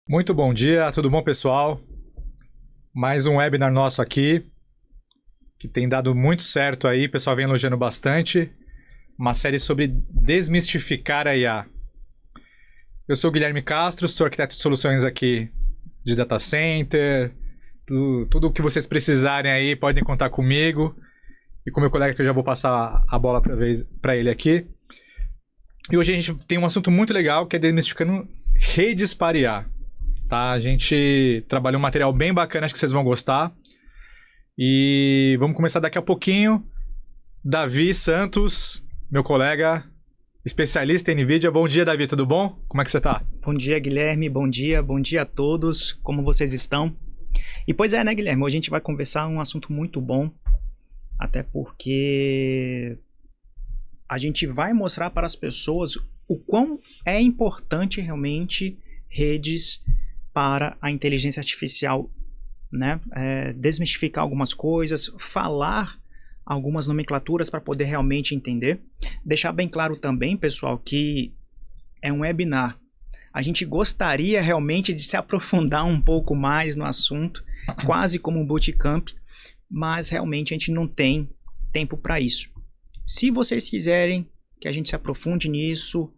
Muito bom dia, tudo bom, pessoal? Mais um webinar nosso aqui, que tem dado muito certo aí, o pessoal vem elogiando bastante. Uma série sobre desmistificar a IA. Eu sou o Guilherme Castro, sou arquiteto de soluções aqui de data center. Tudo o que vocês precisarem aí, podem contar comigo. E com meu colega, que eu já vou passar a bola para ele aqui. E hoje a gente tem um assunto muito legal, que é desmistificando redes para IA. Tá? A gente trabalhou um material bem bacana, acho que vocês vão gostar. E vamos começar daqui a pouquinho. Davi Santos, meu colega, especialista em NVIDIA. Bom dia, Davi, tudo bom? Como é que você tá? Bom dia, Guilherme, bom dia a todos. Como vocês estão? E pois é, né, Guilherme? Hoje a gente vai conversar um assunto muito bom. Até porque a gente vai mostrar para as pessoas o quão é importante realmente redes para a inteligência artificial, né? Desmistificar algumas coisas, falar algumas nomenclaturas para poder realmente entender. Deixar bem claro também, pessoal, que é um webinar. A gente gostaria realmente de se aprofundar um pouco mais no assunto, quase como um bootcamp, mas realmente a gente não tem tempo para isso. Se vocês quiserem que a gente se aprofunde nisso,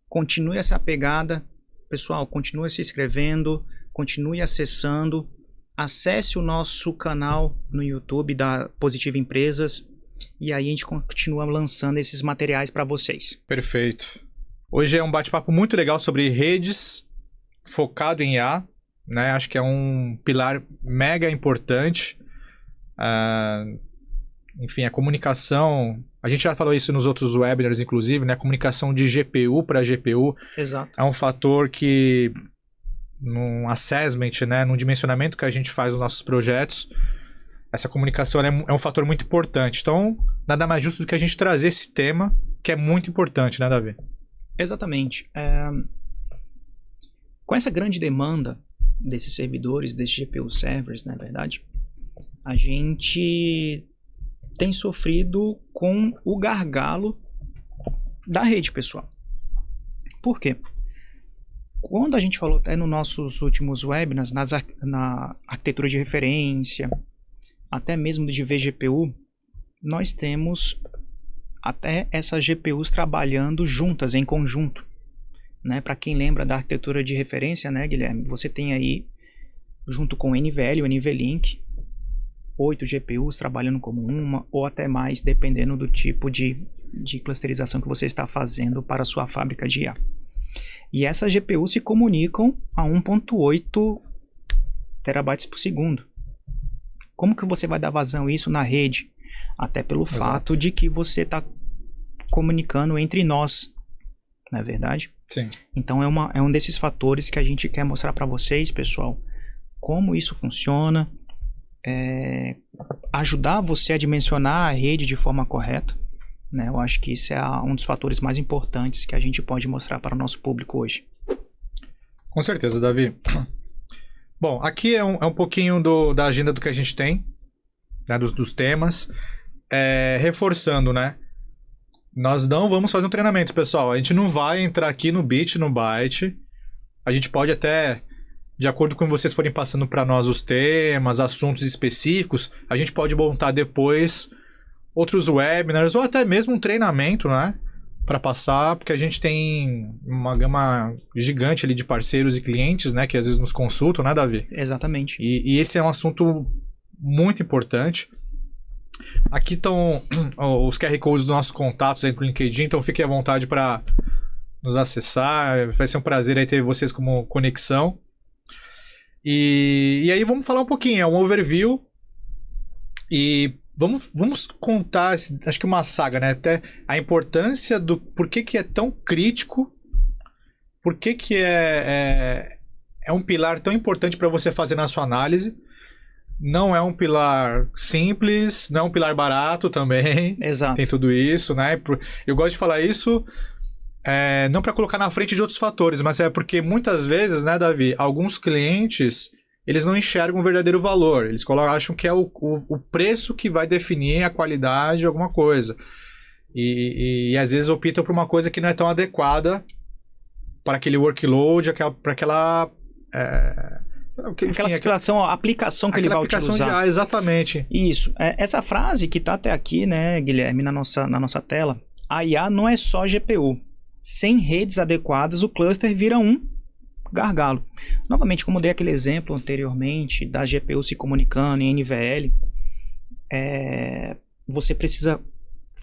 continue essa pegada. Pessoal, continue se inscrevendo, continue acessando, acesse o nosso canal no YouTube da Positiva Empresas e aí a gente continua lançando esses materiais para vocês. Perfeito. Hoje é um bate-papo muito legal sobre redes, focado em IA, né? Acho que é um pilar mega importante. Enfim, a comunicação... A gente já falou isso nos outros webinars, inclusive, né? A comunicação de GPU para GPU. Exato. É um fator que, num assessment, né? Num dimensionamento que a gente faz nos nossos projetos, essa comunicação é um fator muito importante. Então, nada mais justo do que a gente trazer esse tema, que é muito importante, né, Davi? Exatamente. Com essa grande demanda desses servidores, desses GPU servers, na verdade, a gente tem sofrido com o gargalo da rede, pessoal. Por quê? Quando a gente falou até nos nossos últimos webinars, na arquitetura de referência, até mesmo de vGPU, nós temos até essas GPUs trabalhando juntas, em conjunto. Né? Para quem lembra da arquitetura de referência, né, Guilherme? Você tem aí, junto com o NVL, o NVLink, 8 GPUs trabalhando como uma, ou até mais, dependendo do tipo de clusterização que você está fazendo para a sua fábrica de IA. E essas GPUs se comunicam a 1.8 terabytes por segundo. Como que você vai dar vazão a isso na rede? Até pelo fato de que você está comunicando entre nós, não é verdade? Sim. Então é um desses fatores que a gente quer mostrar para vocês, pessoal, como isso funciona, ajudar você a dimensionar a rede de forma correta, né? Eu acho que isso é um dos fatores mais importantes que a gente pode mostrar para o nosso público hoje. Com certeza, Davi. Bom, aqui é um pouquinho da agenda do que a gente tem, né, dos temas. Reforçando, né? Nós não vamos fazer um treinamento, pessoal. A gente não vai entrar aqui no bit, no byte. A gente pode até, de acordo com vocês forem passando para nós os temas, assuntos específicos, a gente pode montar depois outros webinars ou até mesmo um treinamento, né? Para passar, porque a gente tem uma gama gigante ali de parceiros e clientes, né? Que às vezes nos consultam, né, Davi? Exatamente. E esse é um assunto muito importante. Aqui estão os QR Codes dos nossos contatos aí pro LinkedIn, então fiquem à vontade para nos acessar. Vai ser um prazer aí ter vocês como conexão. E aí vamos falar um pouquinho, é um overview. E vamos contar, acho que uma saga, né? Até a importância do por que é tão crítico, por que é um pilar tão importante para você fazer na sua análise. Não é um pilar simples, não é um pilar barato também. Exato. Tem tudo isso, né? Eu gosto de falar isso, não para colocar na frente de outros fatores, mas é porque muitas vezes, né, Davi, alguns clientes, eles não enxergam o verdadeiro valor. Eles acham que é o preço que vai definir a qualidade de alguma coisa. E às vezes optam por uma coisa que não é tão adequada para aquele workload, para aquela Aquela situação, a aplicação que ele vai utilizar. Exatamente. Isso. Essa frase que está até aqui, né, Guilherme, na nossa tela, a IA não é só GPU. Sem redes adequadas, o cluster vira um gargalo. Novamente, como eu dei aquele exemplo anteriormente da GPU se comunicando em NVL, você precisa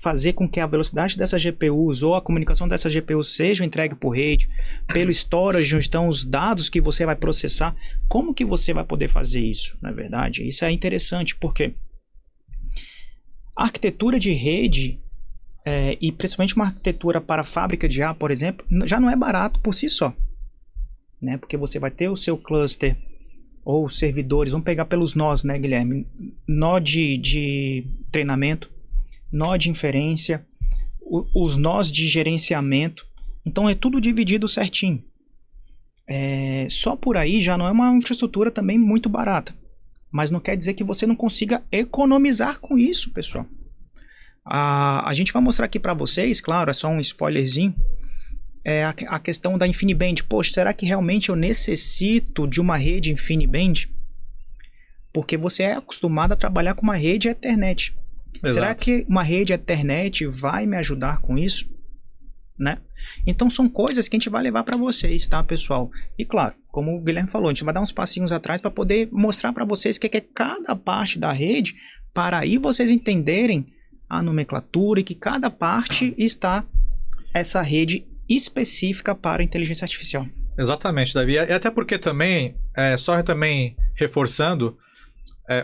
fazer com que a velocidade dessas GPUs ou a comunicação dessas GPUs seja entregue por rede, pelo storage, onde estão os dados que você vai processar. Como que você vai poder fazer isso, na verdade? Isso é interessante, porque a arquitetura de rede, e principalmente uma arquitetura para fábrica de IA, por exemplo, já não é barato por si só, né? Porque você vai ter o seu cluster ou servidores, vamos pegar pelos nós, né, Guilherme? Nó de treinamento, nó de inferência, os nós de gerenciamento. Então é tudo dividido certinho. Só por aí já não é uma infraestrutura também muito barata. Mas não quer dizer que você não consiga economizar com isso, pessoal. A gente vai mostrar aqui para vocês, claro, é só um spoilerzinho, a questão da InfiniBand. Poxa, será que realmente eu necessito de uma rede InfiniBand? Porque você é acostumado a trabalhar com uma rede Ethernet. Exato. Será que uma rede Ethernet vai me ajudar com isso? Né? Então são coisas que a gente vai levar para vocês, tá, pessoal? E claro, como o Guilherme falou, a gente vai dar uns passinhos atrás para poder mostrar para vocês o que é cada parte da rede, para aí vocês entenderem a nomenclatura e que cada parte está essa rede específica para inteligência artificial. Exatamente, Davi. E até porque também, só também reforçando,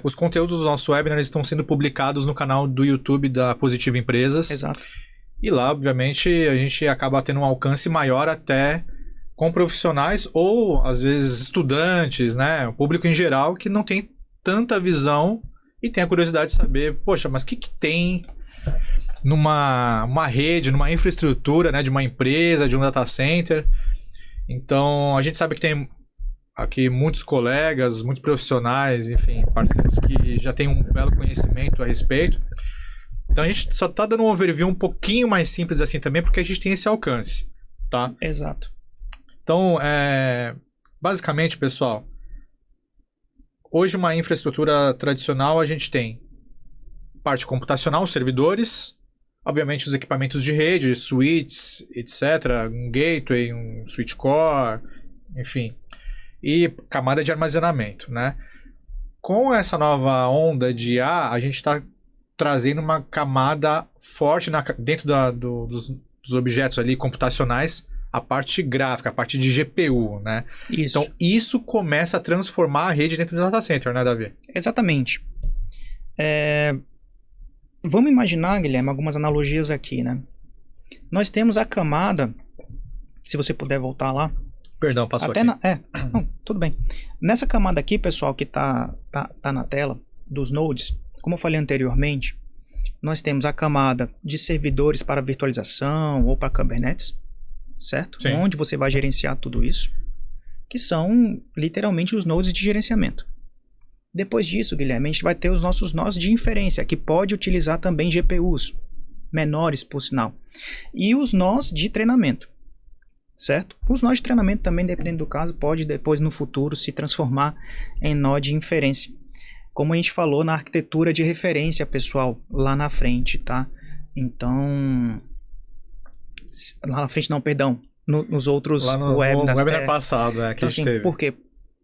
os conteúdos do nosso webinar estão sendo publicados no canal do YouTube da Positivo Empresas. Exato. E lá, obviamente, a gente acaba tendo um alcance maior até com profissionais ou, às vezes, estudantes, né? O público em geral que não tem tanta visão e tem a curiosidade de saber, poxa, mas o que tem numa rede, numa infraestrutura, né? De uma empresa, de um data center. Então, a gente sabe que tem aqui muitos colegas, muitos profissionais, enfim, parceiros que já têm um belo conhecimento a respeito. Então a gente só está dando um overview um pouquinho mais simples assim também, porque a gente tem esse alcance, tá? Exato. Então, basicamente, pessoal, hoje uma infraestrutura tradicional a gente tem parte computacional, servidores, obviamente os equipamentos de rede, switches, etc., um gateway, um switch core, enfim, e camada de armazenamento, né? Com essa nova onda de IA, a gente está trazendo uma camada forte dentro dos objetos ali computacionais, a parte gráfica, a parte de GPU, né? Isso. Então, isso começa a transformar a rede dentro do data center, né, Davi? Exatamente. Vamos imaginar, Guilherme, algumas analogias aqui, né? Nós temos a camada, se você puder voltar lá. Perdão, passou até aqui. Não, tudo bem. Nessa camada aqui, pessoal, que tá na tela, dos nodes, como eu falei anteriormente, nós temos a camada de servidores para virtualização ou para Kubernetes, certo? Sim. Onde você vai gerenciar tudo isso, que são literalmente os nodes de gerenciamento. Depois disso, Guilherme, a gente vai ter os nossos nós de inferência, que pode utilizar também GPUs, menores por sinal, e os nós de treinamento, certo? Os nós de treinamento também, dependendo do caso, pode depois no futuro se transformar em nó de inferência. Como a gente falou na arquitetura de referência, pessoal, lá na frente, tá? Então, lá na frente não, perdão, nos outros webinars. No webinar passado, que então, a gente assim, teve. Por quê?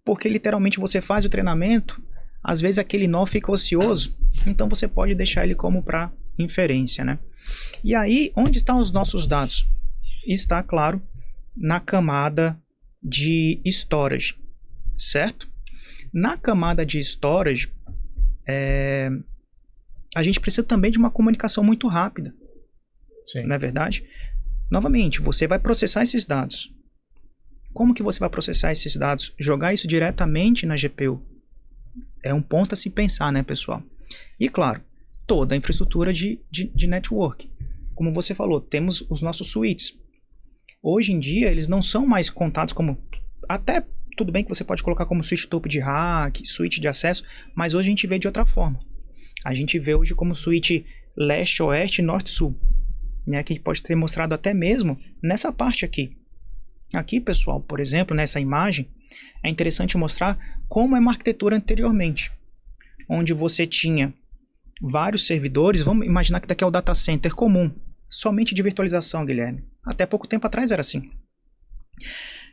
Porque literalmente você faz o treinamento, às vezes aquele nó fica ocioso, então você pode deixar ele como para inferência, né? E aí, onde estão os nossos dados? Está, claro, na camada de storage, certo? Na camada de storage, a gente precisa também de uma comunicação muito rápida. Sim. Não é verdade? Novamente, você vai processar esses dados. Como que você vai processar esses dados? Jogar isso diretamente na GPU. É um ponto a se pensar, né, pessoal? E claro, toda a infraestrutura de network. Como você falou, temos os nossos switches. Hoje em dia, eles não são mais contados como... Até tudo bem que você pode colocar como switch topo de rack, switch de acesso, mas hoje a gente vê de outra forma. A gente vê hoje como switch leste-oeste, norte-sul, né, que pode ter mostrado até mesmo nessa parte aqui. Aqui, pessoal, por exemplo, nessa imagem, é interessante mostrar como é uma arquitetura anteriormente, onde você tinha vários servidores. Vamos imaginar que daqui é o data center comum, somente de virtualização, Guilherme. Até pouco tempo atrás era assim.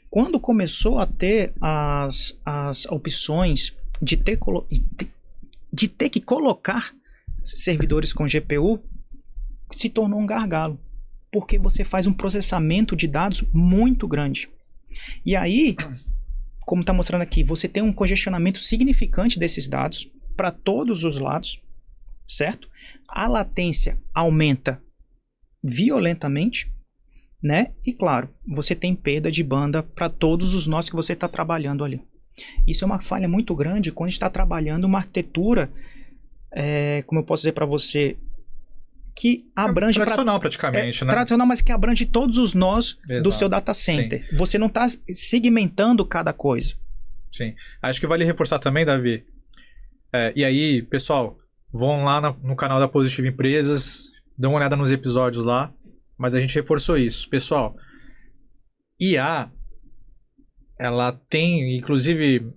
Quando começou a ter as opções de ter que colocar servidores com GPU, se tornou um gargalo, porque você faz um processamento de dados muito grande. E aí, como está mostrando aqui, você tem um congestionamento significante desses dados para todos os lados, certo? A latência aumenta violentamente, né? E claro, você tem perda de banda para todos os nós que você está trabalhando ali. Isso é uma falha muito grande quando a gente está trabalhando uma arquitetura, como eu posso dizer para você, que abrange... Tradicional praticamente, né? Tradicional, mas que abrange todos os nós do seu data center. Sim. Você não está segmentando cada coisa. Sim. Acho que vale reforçar também, Davi. E aí, pessoal, vão lá no canal da Positiva Empresas, dão uma olhada nos episódios lá, mas a gente reforçou isso. Pessoal, IA, ela tem, inclusive,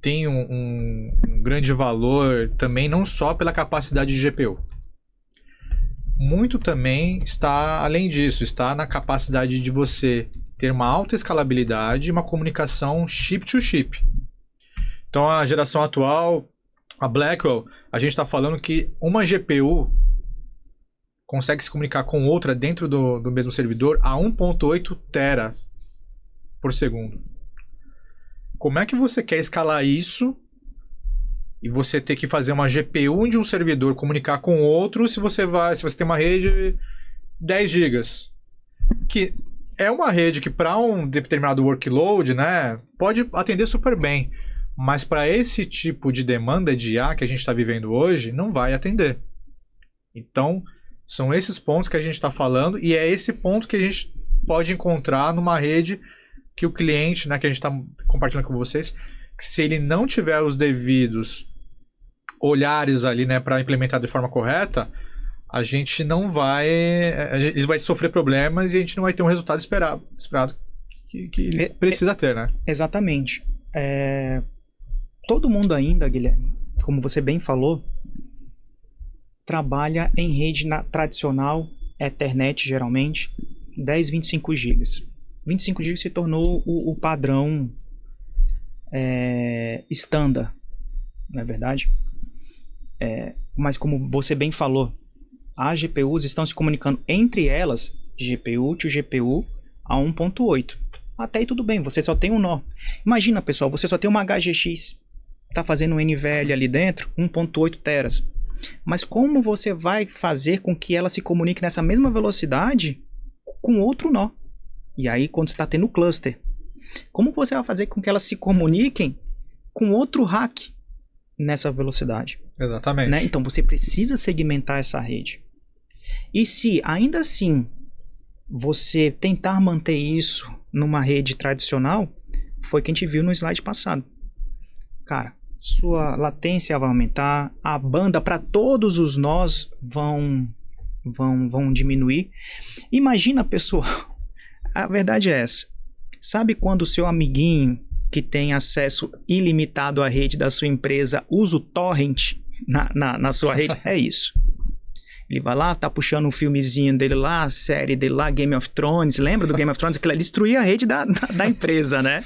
tem um grande valor também, não só pela capacidade de GPU. Muito também está, além disso, está na capacidade de você ter uma alta escalabilidade e uma comunicação chip-to-chip. Então, a geração atual, a Blackwell, a gente está falando que uma GPU consegue se comunicar com outra dentro do mesmo servidor a 1.8 teras por segundo. Como é que você quer escalar isso e você ter que fazer uma GPU de um servidor comunicar com outro se você tem uma rede 10 GB? Que é uma rede que para um determinado workload, né, pode atender super bem, mas para esse tipo de demanda de IA que a gente está vivendo hoje, não vai atender. Então, são esses pontos que a gente está falando e é esse ponto que a gente pode encontrar numa rede que o cliente, né, que a gente está compartilhando com vocês, que se ele não tiver os devidos olhares ali, né, para implementar de forma correta, a gente não vai... ele vai sofrer problemas e a gente não vai ter um resultado esperado que ele precisa ter, né? Exatamente. Todo mundo ainda, Guilherme, como você bem falou, trabalha em rede tradicional, Ethernet geralmente, 10, 25 GB. 25 GB se tornou o padrão standard, não é verdade? Mas como você bem falou, as GPUs estão se comunicando entre elas, GPU to GPU, a 1.8. Até aí tudo bem, você só tem um nó. Imagina, pessoal, você só tem uma HGX, está fazendo um NVL ali dentro, 1.8 teras. Mas como você vai fazer com que ela se comunique nessa mesma velocidade com outro nó? E aí, quando você está tendo cluster, como você vai fazer com que elas se comuniquem com outro rack nessa velocidade? Exatamente. Né? Então, você precisa segmentar essa rede. E se, ainda assim, você tentar manter isso numa rede tradicional, foi o que a gente viu no slide passado. Cara, sua latência vai aumentar, a banda para todos os nós vão diminuir. Imagina, pessoal, a verdade é essa. Sabe quando o seu amiguinho que tem acesso ilimitado à rede da sua empresa usa o torrent na sua rede? É isso. Ele vai lá, tá puxando um filmezinho dele lá, a série dele lá, Game of Thrones. Lembra do Game of Thrones? Aquilo ali destruía a rede da empresa, né?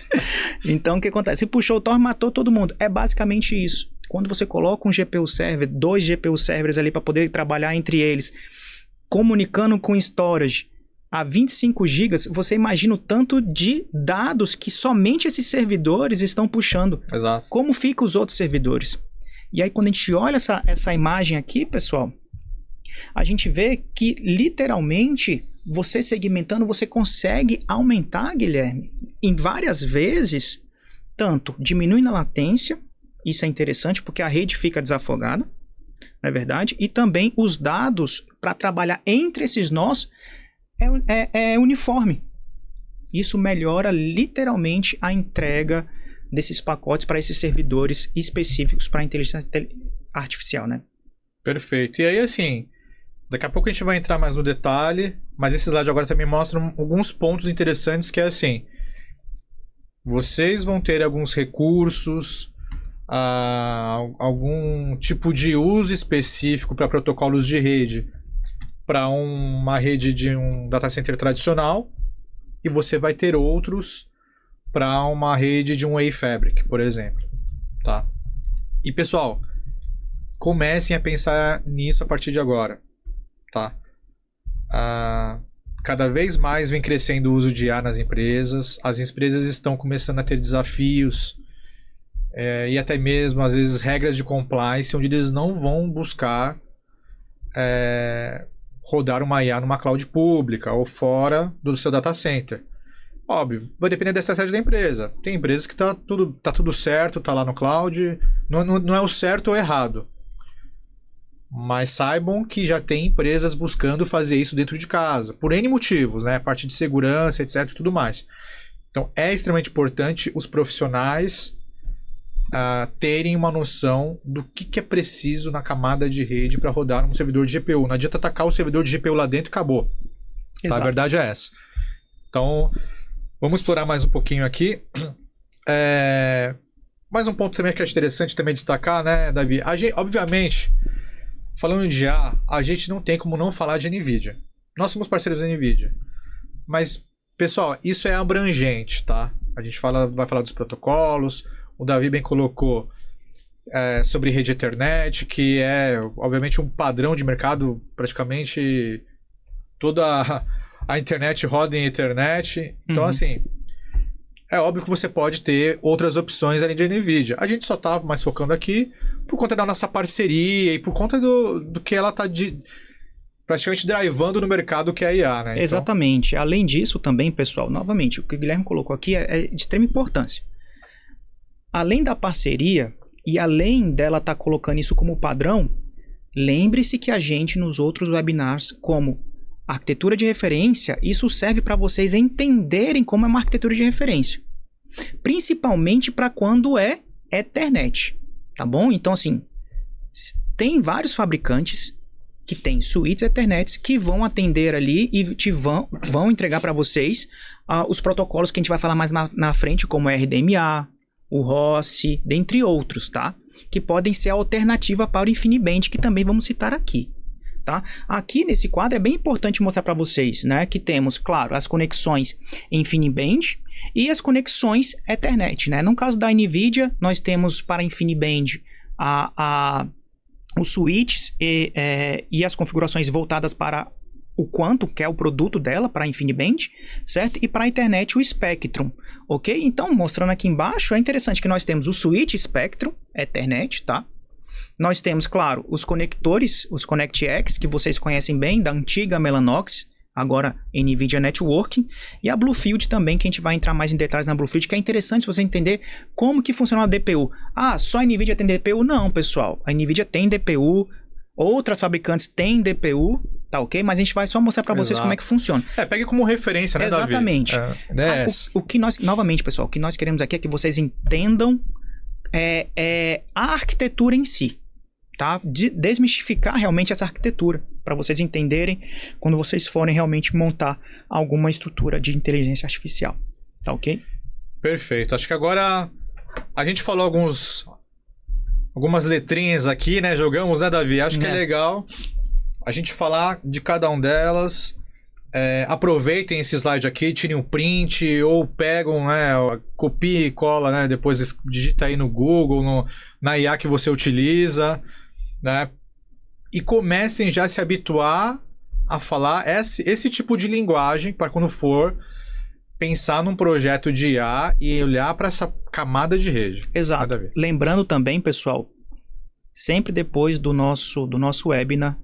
Então, o que acontece? Se puxou o torrent, matou todo mundo. É basicamente isso. Quando você coloca um GPU server, 2 GPU servers ali para poder trabalhar entre eles, comunicando com storage a 25 GB, você imagina o tanto de dados que somente esses servidores estão puxando. Exato. Como ficam os outros servidores? E aí, quando a gente olha essa imagem aqui, pessoal, a gente vê que, literalmente, você segmentando, você consegue aumentar, Guilherme, em várias vezes, tanto diminuindo a latência, isso é interessante porque a rede fica desafogada, não é verdade? E também os dados para trabalhar entre esses nós é uniforme. Isso melhora literalmente a entrega desses pacotes para esses servidores específicos para a inteligência artificial, né? Perfeito. E aí, assim, daqui a pouco a gente vai entrar mais no detalhe, mas esse slide agora também mostra alguns pontos interessantes que é assim, vocês vão ter alguns recursos, algum tipo de uso específico para protocolos de rede para uma rede de um data center tradicional, e você vai ter outros para uma rede de um A-Fabric, por exemplo. Tá? E pessoal, comecem a pensar nisso a partir de agora. Tá? Cada vez mais vem crescendo o uso de IA nas empresas. As empresas estão começando a ter desafios e até mesmo, às vezes, regras de compliance, onde eles não vão buscar rodar uma IA numa cloud pública ou fora do seu data center. Óbvio, vai depender da estratégia da empresa. Tem empresas que tá tudo certo, tá lá no cloud, não é o certo ou errado. Mas saibam que já tem empresas buscando fazer isso dentro de casa, por N motivos, né? Parte de segurança, etc e tudo mais. Então, é extremamente importante os profissionais terem uma noção do que é preciso na camada de rede para rodar um servidor de GPU. Não adianta atacar o servidor de GPU lá dentro e acabou. Tá? A verdade é essa. Então, vamos explorar mais um pouquinho aqui. Mais um ponto também que eu acho interessante também destacar, né, Davi? Obviamente, falando de IA, a gente não tem como não falar de NVIDIA. Nós somos parceiros da NVIDIA. Mas, pessoal, isso é abrangente, tá? A gente vai falar dos protocolos. O Davi bem colocou sobre rede Ethernet, que é, obviamente, um padrão de mercado. Praticamente toda a internet roda em Ethernet. Então, assim, é óbvio que você pode ter outras opções além de NVIDIA. A gente só está mais focando aqui por conta da nossa parceria e por conta do que ela está praticamente drivando no mercado, que é a IA, né? Então... Exatamente. Além disso também, pessoal, novamente, o que o Guilherme colocou aqui é de extrema importância. Além da parceria e além dela estar colocando isso como padrão, lembre-se que a gente nos outros webinars, como arquitetura de referência, isso serve para vocês entenderem como é uma arquitetura de referência. Principalmente para quando é Ethernet, tá bom? Então, assim, tem vários fabricantes que têm suítes Ethernet que vão atender ali e vão entregar para vocês os protocolos que a gente vai falar mais na frente, como o RDMA, o ROS, dentre outros, tá? Que podem ser a alternativa para o InfiniBand, que também vamos citar aqui. Tá? Aqui nesse quadro é bem importante mostrar para vocês, né, que temos, claro, as conexões InfiniBand e as conexões Ethernet, né? No caso da NVIDIA, nós temos para InfiniBand os switches e as configurações voltadas para o Quantum, que é o produto dela para InfiniBand, certo? E para a internet o Spectrum, ok? Então, mostrando aqui embaixo, é interessante que nós temos o switch Spectrum Ethernet, tá? Nós temos, claro, os conectores, os ConnectX, que vocês conhecem bem, da antiga Mellanox, agora NVIDIA Networking, e a Bluefield também, que a gente vai entrar mais em detalhes na Bluefield, que é interessante você entender como que funciona a DPU. Ah, só a NVIDIA tem DPU? Não, pessoal. A NVIDIA tem DPU, outras fabricantes têm DPU, tá ok? Mas a gente vai só mostrar para vocês como é que funciona. Pegue como referência, né, Davi? Exatamente. O que nós, novamente, pessoal, o que nós queremos aqui é que vocês entendam a arquitetura em si. Tá? Desmistificar realmente essa arquitetura, para vocês entenderem quando vocês forem realmente montar alguma estrutura de inteligência artificial. Tá ok? Perfeito. Acho que agora a gente falou algumas letrinhas aqui, né? Jogamos, né, Davi? Acho que é legal a gente falar de cada um delas. Aproveitem esse slide aqui, tirem um print ou pegam, né, copia e cola, né? Depois digita aí no Google, na IA que você utiliza, né? E comecem já a se habituar a falar esse tipo de linguagem para quando for pensar num projeto de IA e olhar para essa camada de rede. Exato. Lembrando também, pessoal, sempre depois do nosso webinar,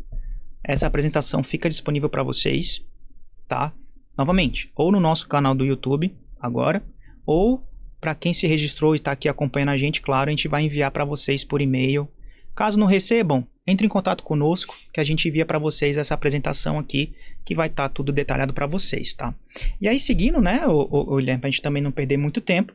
essa apresentação fica disponível para vocês, tá? Novamente, ou no nosso canal do YouTube agora, ou para quem se registrou e está aqui acompanhando a gente, claro, a gente vai enviar para vocês por e-mail. Caso não recebam, entre em contato conosco, que a gente envia para vocês essa apresentação aqui, que vai estar tudo detalhado para vocês, tá? E aí, seguindo, né, Guilherme, para a gente também não perder muito tempo,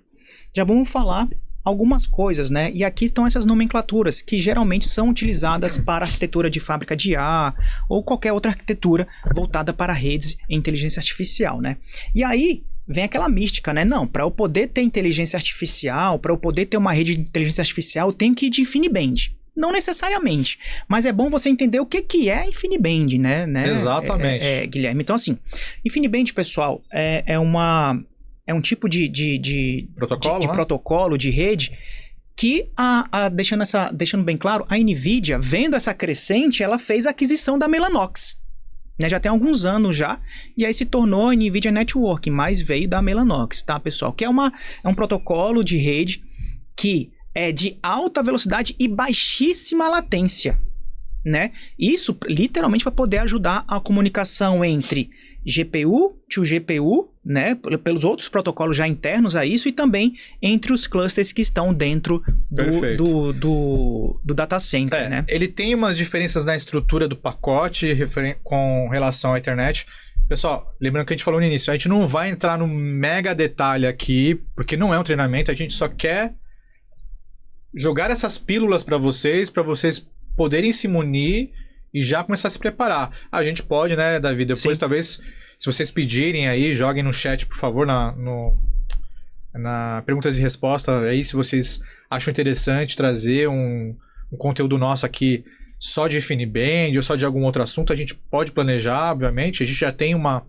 já vamos falar algumas coisas, né? E aqui estão essas nomenclaturas que geralmente são utilizadas para arquitetura de fábrica de IA ou qualquer outra arquitetura voltada para redes e inteligência artificial, né? E aí, vem aquela mística, né? Não, para eu poder ter inteligência artificial, para eu poder ter uma rede de inteligência artificial, eu tenho que ir de InfiniBand. Não necessariamente, mas é bom você entender o que é InfiniBand, né? Exatamente. Guilherme. Então, assim, InfiniBand, pessoal, é um tipo de protocolo, de rede, que, deixando bem claro, a NVIDIA, vendo essa crescente, ela fez a aquisição da Mellanox. Né, já tem alguns anos já, e aí se tornou a NVIDIA Network, mas veio da Mellanox, tá, pessoal? Que é um protocolo de rede que é de alta velocidade e baixíssima latência, né? Isso literalmente para poder ajudar a comunicação entre GPU to GPU, né? Pelos outros protocolos já internos a isso, e também entre os clusters que estão dentro do data center, né? Ele tem umas diferenças na estrutura do pacote com relação à internet. Pessoal, lembrando que a gente falou no início, a gente não vai entrar no mega detalhe aqui, porque não é um treinamento, a gente só quer jogar essas pílulas para vocês poderem se munir e já começar a se preparar. A gente pode, né, Davi? Depois, talvez, se vocês pedirem aí, joguem no chat, por favor, na perguntas e respostas aí, se vocês acham interessante trazer um conteúdo nosso aqui só de InfiniBand ou só de algum outro assunto, a gente pode planejar, obviamente. A gente já tem uma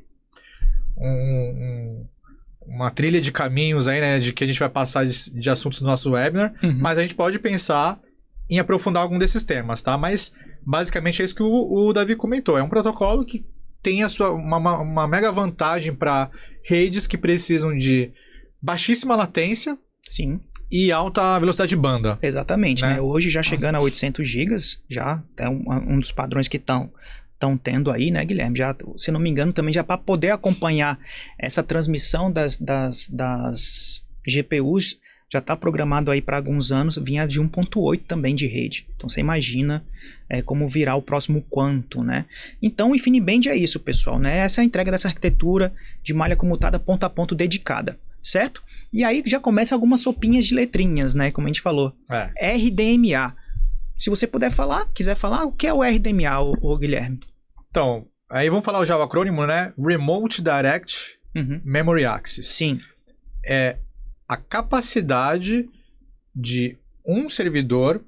trilha de caminhos aí, né, de que a gente vai passar de assuntos no nosso webinar, mas a gente pode pensar em aprofundar algum desses temas, tá? Mas, basicamente, é isso que o Davi comentou. É um protocolo que tem uma mega vantagem para redes que precisam de baixíssima latência. Sim. E alta velocidade de banda. Exatamente, né? Hoje já chegando a 800 GB, já é um dos padrões que estão tendo aí, né, Guilherme? Já, se não me engano, também já para poder acompanhar essa transmissão das GPUs, já está programado aí para alguns anos, vinha de 1.8 também de rede. Então você imagina como virá o próximo quanto, né? Então o InfiniBand é isso, pessoal, né? Essa é a entrega dessa arquitetura de malha comutada ponto a ponto dedicada, certo? E aí já começa algumas sopinhas de letrinhas, né? Como a gente falou. RDMA. Se você quiser falar, o que é o RDMA, ô Guilherme? Então, aí vamos falar já o acrônimo, né? Remote Direct Memory Access. Sim. É a capacidade de um servidor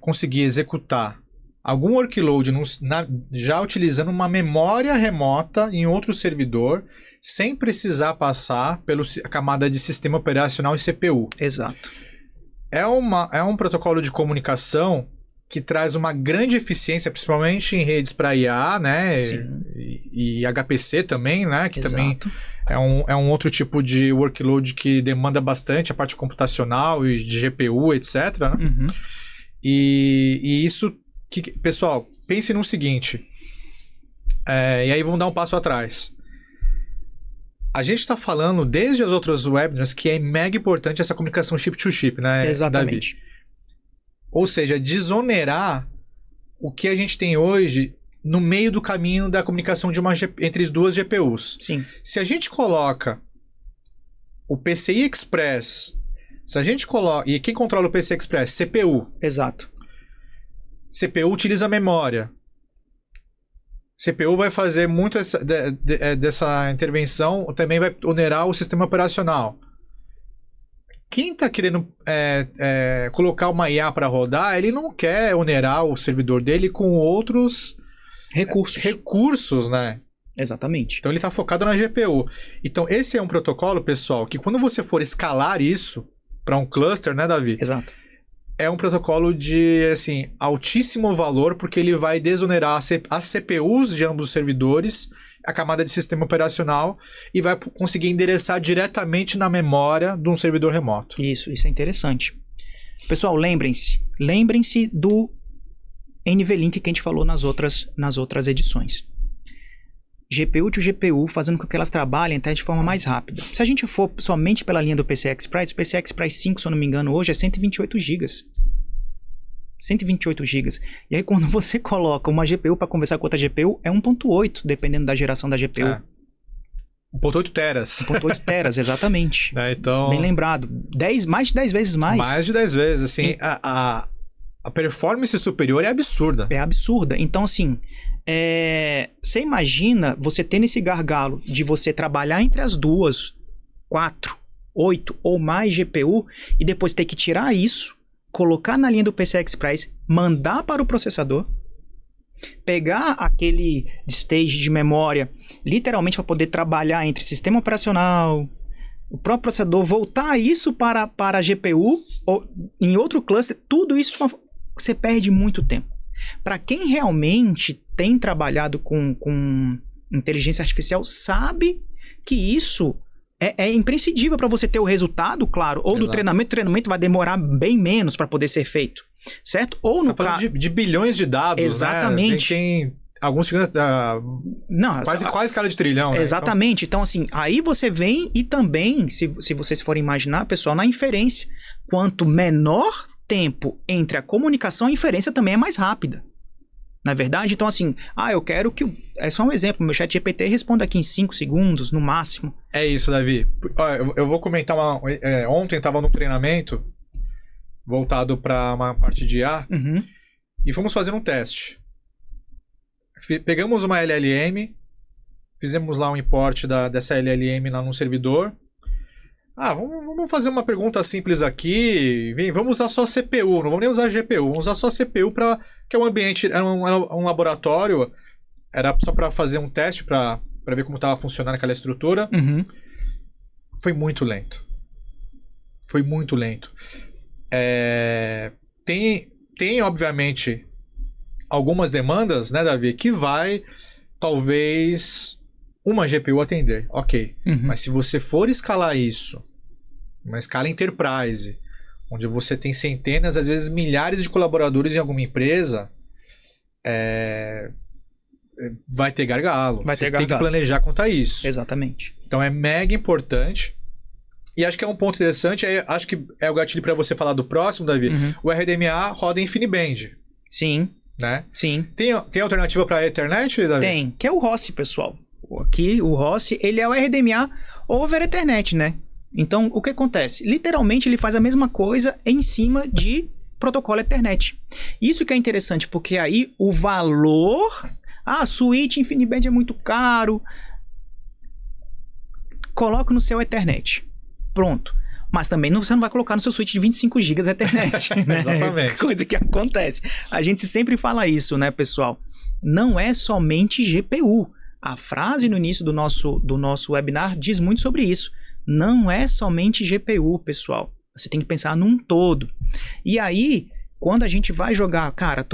conseguir executar algum workload já utilizando uma memória remota em outro servidor, sem precisar passar pela camada de sistema operacional e CPU. Exato. É um protocolo de comunicação que traz uma grande eficiência, principalmente em redes para IA, né? E HPC também, né? Que Exato. também é um outro tipo de workload que demanda bastante a parte computacional e de GPU, etc. Né? E isso, pessoal, pense no seguinte. E aí vamos dar um passo atrás. A gente está falando desde as outras webinars que é mega importante essa comunicação chip-to-chip, né, exatamente, Davi? Ou seja, desonerar o que a gente tem hoje no meio do caminho da comunicação entre as duas GPUs. Sim. Se a gente coloca o PCI Express, e quem controla o PCI Express? CPU. Exato. CPU utiliza memória. CPU vai fazer muito dessa intervenção, também vai onerar o sistema operacional. Quem está querendo colocar uma IA para rodar, ele não quer onerar o servidor dele com outros recursos, né? Exatamente. Então ele está focado na GPU. Então esse é um protocolo, pessoal, que quando você for escalar isso para um cluster, né, Davi? Exato. É um protocolo de, assim, altíssimo valor, porque ele vai desonerar as CPUs de ambos os servidores, a camada de sistema operacional, e vai conseguir endereçar diretamente na memória de um servidor remoto. Isso é interessante. Pessoal, lembrem-se do NVLink que a gente falou nas outras edições. GPU to GPU, fazendo com que elas trabalhem até de forma mais rápida. Se a gente for somente pela linha do PCI Express, o PCI Express 5, se eu não me engano, hoje é 128 GB. 128 GB. E aí, quando você coloca uma GPU para conversar com outra GPU, é 1.8, dependendo da geração da GPU. 1.8 teras. 1.8 teras, exatamente. Então... Bem lembrado. Mais de 10 vezes mais. Mais de 10 vezes, assim. A performance superior é absurda. É absurda. Então, assim... Você imagina você tendo esse gargalo de você trabalhar entre as duas, 4, 8 ou mais GPU, e depois ter que tirar isso, colocar na linha do PCI Express, mandar para o processador, pegar aquele stage de memória, literalmente para poder trabalhar entre sistema operacional, o próprio processador, voltar isso para a GPU, ou em outro cluster, tudo isso você perde muito tempo. Para quem realmente tem trabalhado com inteligência artificial, sabe que isso é imprescindível para você ter o resultado, claro, ou do treinamento. O treinamento vai demorar bem menos para poder ser feito, certo? Ou no caso de bilhões de dados, exatamente. Né? Tem alguns chegando quase cara de trilhão, né? Exatamente. Então, assim, aí você vem e também, se vocês forem imaginar, pessoal, na inferência, quanto menor tempo entre a comunicação, a inferência também é mais rápida. Na verdade, então assim, eu quero que... É só um exemplo, meu chat GPT responda aqui em 5 segundos, no máximo. É isso, Davi. Eu vou comentar ontem eu estava num treinamento voltado para uma parte de IA e fomos fazer um teste. Pegamos uma LLM, fizemos lá um import dessa LLM lá no servidor. Vamos fazer uma pergunta simples aqui. Vamos usar só CPU, não vamos nem usar GPU. Vamos usar só CPU, que é um ambiente, era um laboratório, era só para fazer um teste, para ver como estava funcionando aquela estrutura. Foi muito lento. Foi muito lento. Tem, obviamente, algumas demandas, né, Davi, que vai, talvez, uma GPU atender. Ok. Mas se você for escalar isso, uma escala enterprise, onde você tem centenas, às vezes milhares de colaboradores em alguma empresa, vai ter gargalo. Você tem que planejar quanto a isso. Exatamente. Então é mega importante. E acho que é um ponto interessante, acho que é o gatilho para você falar do próximo, Davi. O RDMA roda em InfiniBand. Sim. Né? Sim. Tem alternativa para Ethernet, Davi? Tem, que é o ROS, pessoal. Aqui, o ROS, ele é o RDMA over Ethernet, né? Então, o que acontece? Literalmente, ele faz a mesma coisa em cima de protocolo Ethernet. Isso que é interessante, porque aí o valor... switch InfiniBand é muito caro. Coloca no seu Ethernet. Pronto. Mas também você não vai colocar no seu switch de 25 GB Ethernet. Né? Exatamente. Coisa que acontece. A gente sempre fala isso, né, pessoal? Não é somente GPU. A frase no início do nosso webinar diz muito sobre isso. Não é somente GPU, pessoal. Você tem que pensar num todo. E aí, quando a gente vai jogar, cara,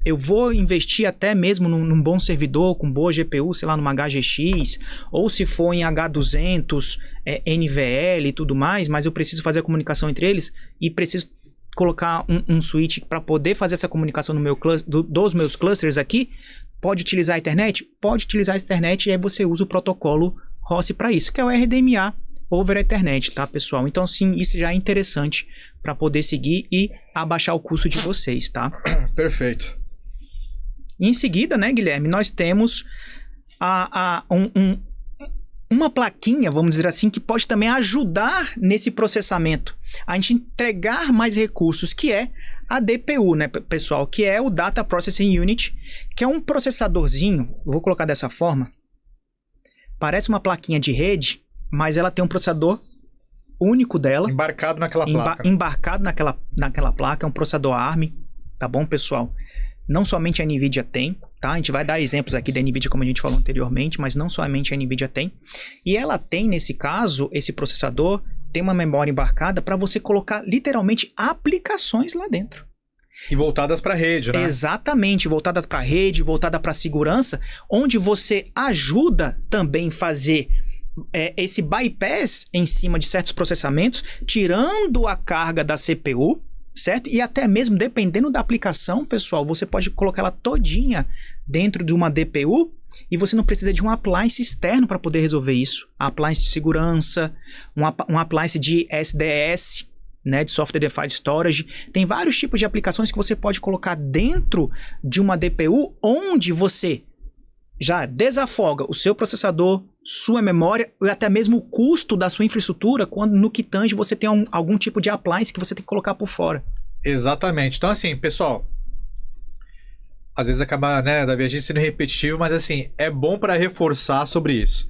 eu vou investir até mesmo num bom servidor, com boa GPU, sei lá, numa HGX, ou se for em H200, NVL e tudo mais, mas eu preciso fazer a comunicação entre eles e preciso colocar um switch para poder fazer essa comunicação dos meus clusters aqui. Pode utilizar a Ethernet? Pode utilizar a Ethernet, e aí você usa o protocolo ROS para isso, que é o RDMA over Ethernet, tá, pessoal? Então, sim, isso já é interessante para poder seguir e abaixar o custo de vocês, tá? Perfeito. Em seguida, né, Guilherme, nós temos uma plaquinha, vamos dizer assim, que pode também ajudar nesse processamento, a gente entregar mais recursos, que é a DPU, né, pessoal, que é o Data Processing Unit, que é um processadorzinho, eu vou colocar dessa forma, parece uma plaquinha de rede, mas ela tem um processador único dela. Embarcado naquela placa. Embarcado naquela placa, é um processador ARM, tá bom, pessoal? Não somente a NVIDIA tem, tá? A gente vai dar exemplos aqui da NVIDIA, como a gente falou anteriormente, mas não somente a NVIDIA tem. E ela tem, nesse caso, esse processador, tem uma memória embarcada para você colocar, literalmente, aplicações lá dentro. E voltadas para a rede, né? Exatamente, voltadas para a rede, voltada para a segurança, onde você ajuda também fazer esse bypass em cima de certos processamentos, tirando a carga da CPU, certo? E até mesmo, dependendo da aplicação, pessoal, você pode colocar ela todinha dentro de uma DPU e você não precisa de um appliance externo para poder resolver isso. Appliance de segurança, um appliance de SDS, né, de Software Defined Storage. Tem vários tipos de aplicações que você pode colocar dentro de uma DPU, onde você já desafoga o seu processador, sua memória e até mesmo o custo da sua infraestrutura, quando no que tange você tem algum tipo de appliance que você tem que colocar por fora. Exatamente. Então, assim, pessoal, às vezes acaba, né, Davi, a gente sendo repetitivo, mas assim, é bom para reforçar sobre isso.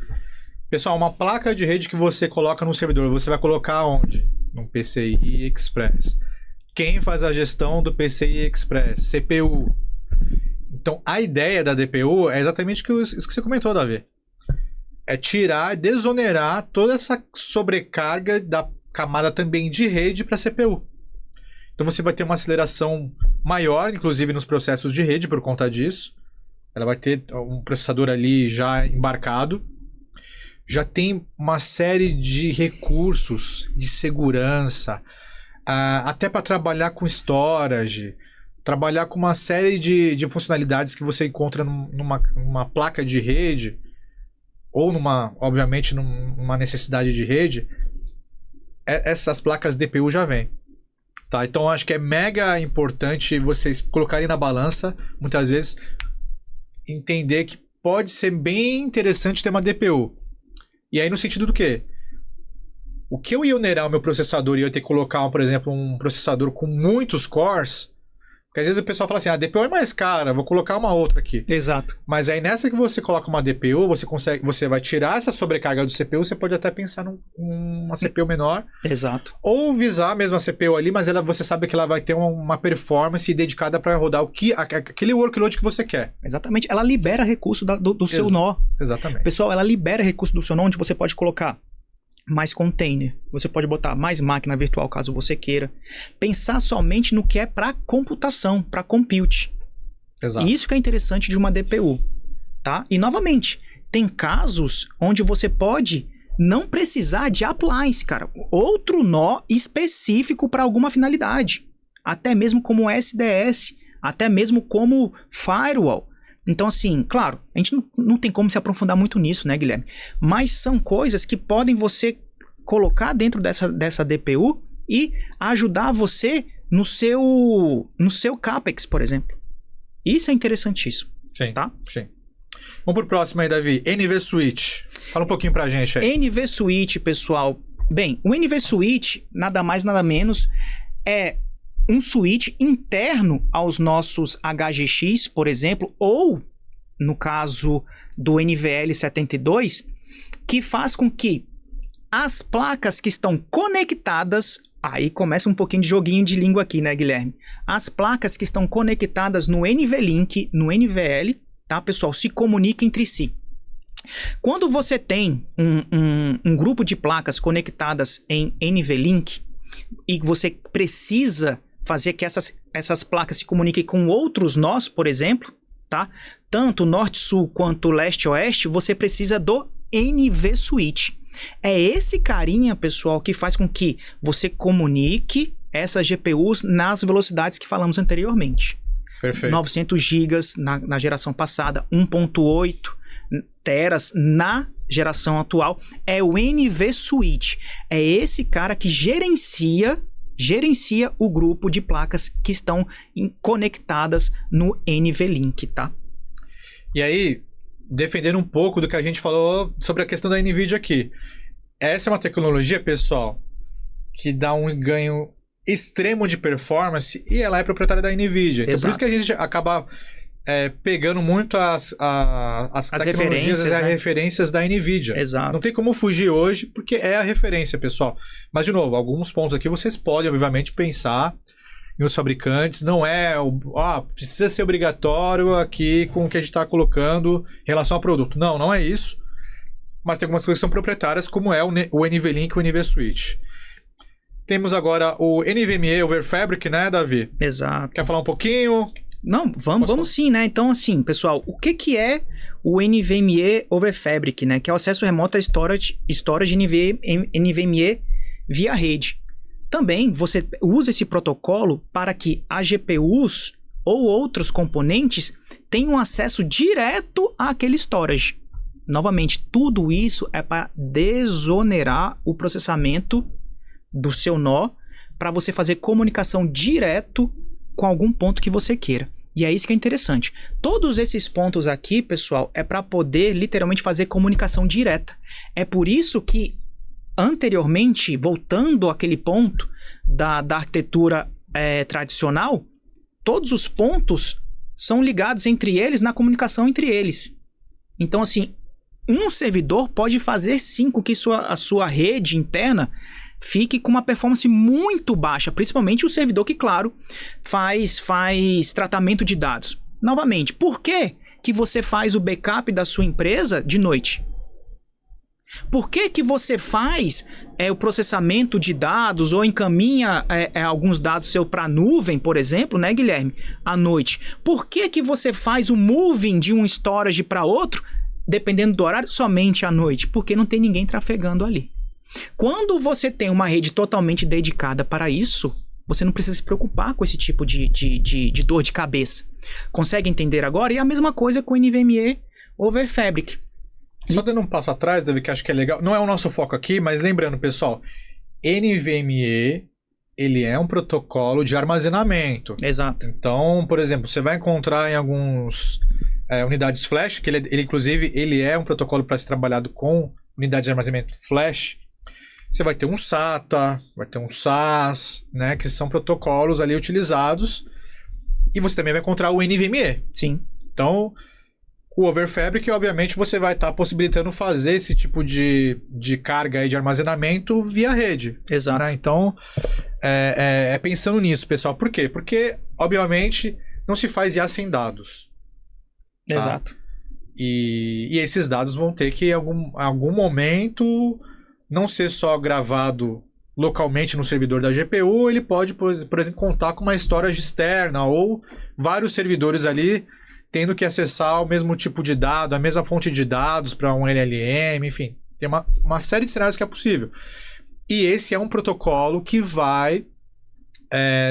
Pessoal, uma placa de rede que você coloca no servidor, você vai colocar onde? No PCI Express. Quem faz a gestão do PCI Express? CPU. Então, a ideia da DPU é exatamente isso que você comentou, Davi. É tirar, desonerar toda essa sobrecarga da camada também de rede para a CPU. Então, você vai ter uma aceleração maior, inclusive nos processos de rede, por conta disso. Ela vai ter um processador ali já embarcado. Já tem uma série de recursos de segurança, até para trabalhar com storage, trabalhar com uma série de funcionalidades que você encontra numa placa de rede, ou obviamente, numa necessidade de rede. Essas placas DPU já vêm. Tá? Então, acho que é mega importante vocês colocarem na balança, muitas vezes, entender que pode ser bem interessante ter uma DPU. E aí, no sentido do quê? O que eu ia onerar o meu processador e eu ia ter que colocar, por exemplo, um processador com muitos cores, porque às vezes o pessoal fala assim, a DPU é mais cara, vou colocar uma outra aqui. Exato. Mas aí nessa que você coloca uma DPU, você vai tirar essa sobrecarga do CPU, você pode até pensar numa CPU menor. Exato. Ou visar a mesma CPU ali, mas você sabe que ela vai ter uma performance dedicada para rodar aquele workload que você quer. Exatamente. Ela libera recurso do seu nó. Exatamente. Pessoal, ela libera recurso do seu nó, onde você pode colocar mais container. Você pode botar mais máquina virtual, caso você queira. Pensar somente no que é para computação, para compute. Exato. E isso que é interessante de uma DPU, tá? E, novamente, tem casos onde você pode não precisar de appliance, cara. Outro nó específico para alguma finalidade. Até mesmo como SDS, até mesmo como firewall. Então, assim, claro, a gente não tem como se aprofundar muito nisso, né, Guilherme? Mas são coisas que podem você colocar dentro dessa DPU e ajudar você no seu CAPEX, por exemplo. Isso é interessantíssimo. Sim, tá? Sim. Vamos pro próximo aí, Davi. NVSwitch. Fala um pouquinho pra gente aí. NVSwitch, pessoal. Bem, o NVSwitch, nada mais, nada menos, é um switch interno aos nossos HGX, por exemplo, ou, no caso do NVL72, que faz com que as placas que estão conectadas, aí começa um pouquinho de joguinho de língua aqui, né, Guilherme? As placas que estão conectadas no NVLink, no NVL, tá, pessoal, se comunicam entre si. Quando você tem um grupo de placas conectadas em NVLink e você precisa fazer que essas placas se comuniquem com outros nós, por exemplo, tá? Tanto norte-sul quanto leste-oeste, você precisa do NVSwitch. É esse carinha, pessoal, que faz com que você comunique essas GPUs nas velocidades que falamos anteriormente. Perfeito. 900 GB na geração passada, 1.8 teras na geração atual. É o NVSwitch. É esse cara que gerencia o grupo de placas que estão conectadas no NVLink, tá? E aí, defendendo um pouco do que a gente falou sobre a questão da NVIDIA aqui. Essa é uma tecnologia, pessoal, que dá um ganho extremo de performance e ela é proprietária da NVIDIA. Então, por isso que a gente acaba pegando muito as tecnologias, as referências da NVIDIA. Exato. Não tem como fugir hoje, porque é a referência, pessoal. Mas, de novo, alguns pontos aqui vocês podem, obviamente, pensar em os fabricantes. Não é precisa ser obrigatório aqui com o que a gente está colocando em relação ao produto. Não, não é isso. Mas tem algumas coisas que são proprietárias, como é o NVLink e o NVSwitch. Temos agora o NVMe over Fabric, né, Davi? Exato. Quer falar um pouquinho? Não, vamos sim, né? Então, assim, pessoal, o que é o NVMe over Fabric, né? Que é o acesso remoto a storage NVMe via rede. Também você usa esse protocolo para que as GPUs ou outros componentes tenham acesso direto àquele storage. Novamente, tudo isso é para desonerar o processamento do seu nó para você fazer comunicação direto com algum ponto que você queira. E é isso que é interessante. Todos esses pontos aqui, pessoal, é para poder literalmente fazer comunicação direta. É por isso que, anteriormente, voltando àquele ponto da arquitetura tradicional, todos os pontos são ligados entre eles na comunicação entre eles. Então, assim, um servidor pode fazer sim com que a sua rede interna fique com uma performance muito baixa, principalmente o servidor que, claro, faz tratamento de dados. Novamente, por que você faz o backup da sua empresa de noite? Por que você faz o processamento de dados ou encaminha alguns dados seus para a nuvem, por exemplo, né, Guilherme, à noite? Por que você faz o moving de um storage para outro, dependendo do horário, somente à noite? Porque não tem ninguém trafegando ali. Quando você tem uma rede totalmente dedicada para isso, você não precisa se preocupar com esse tipo de dor de cabeça. Consegue entender agora? E a mesma coisa com o NVMe over Fabric. Só dando um passo atrás, Davi, que acho que é legal. Não é o nosso foco aqui, mas lembrando, pessoal, NVMe, ele é um protocolo de armazenamento. Exato. Então, por exemplo, você vai encontrar em alguns unidades flash, que ele inclusive ele é um protocolo para ser trabalhado com unidades de armazenamento flash. Você vai ter um SATA, vai ter um SAS, né, que são protocolos ali utilizados. E você também vai encontrar o NVMe. Sim. Então, o over Fabric, obviamente, você vai estar possibilitando fazer esse tipo de carga aí de armazenamento via rede. Exato. Né? Então, pensando nisso, pessoal. Por quê? Porque, obviamente, não se faz IA sem dados. Tá? Exato. E esses dados vão ter que, em algum momento, não ser só gravado localmente no servidor da GPU, ele pode, por exemplo, contar com uma storage externa ou vários servidores ali tendo que acessar o mesmo tipo de dado, a mesma fonte de dados para um LLM, enfim. Tem uma série de cenários que é possível. E esse é um protocolo que vai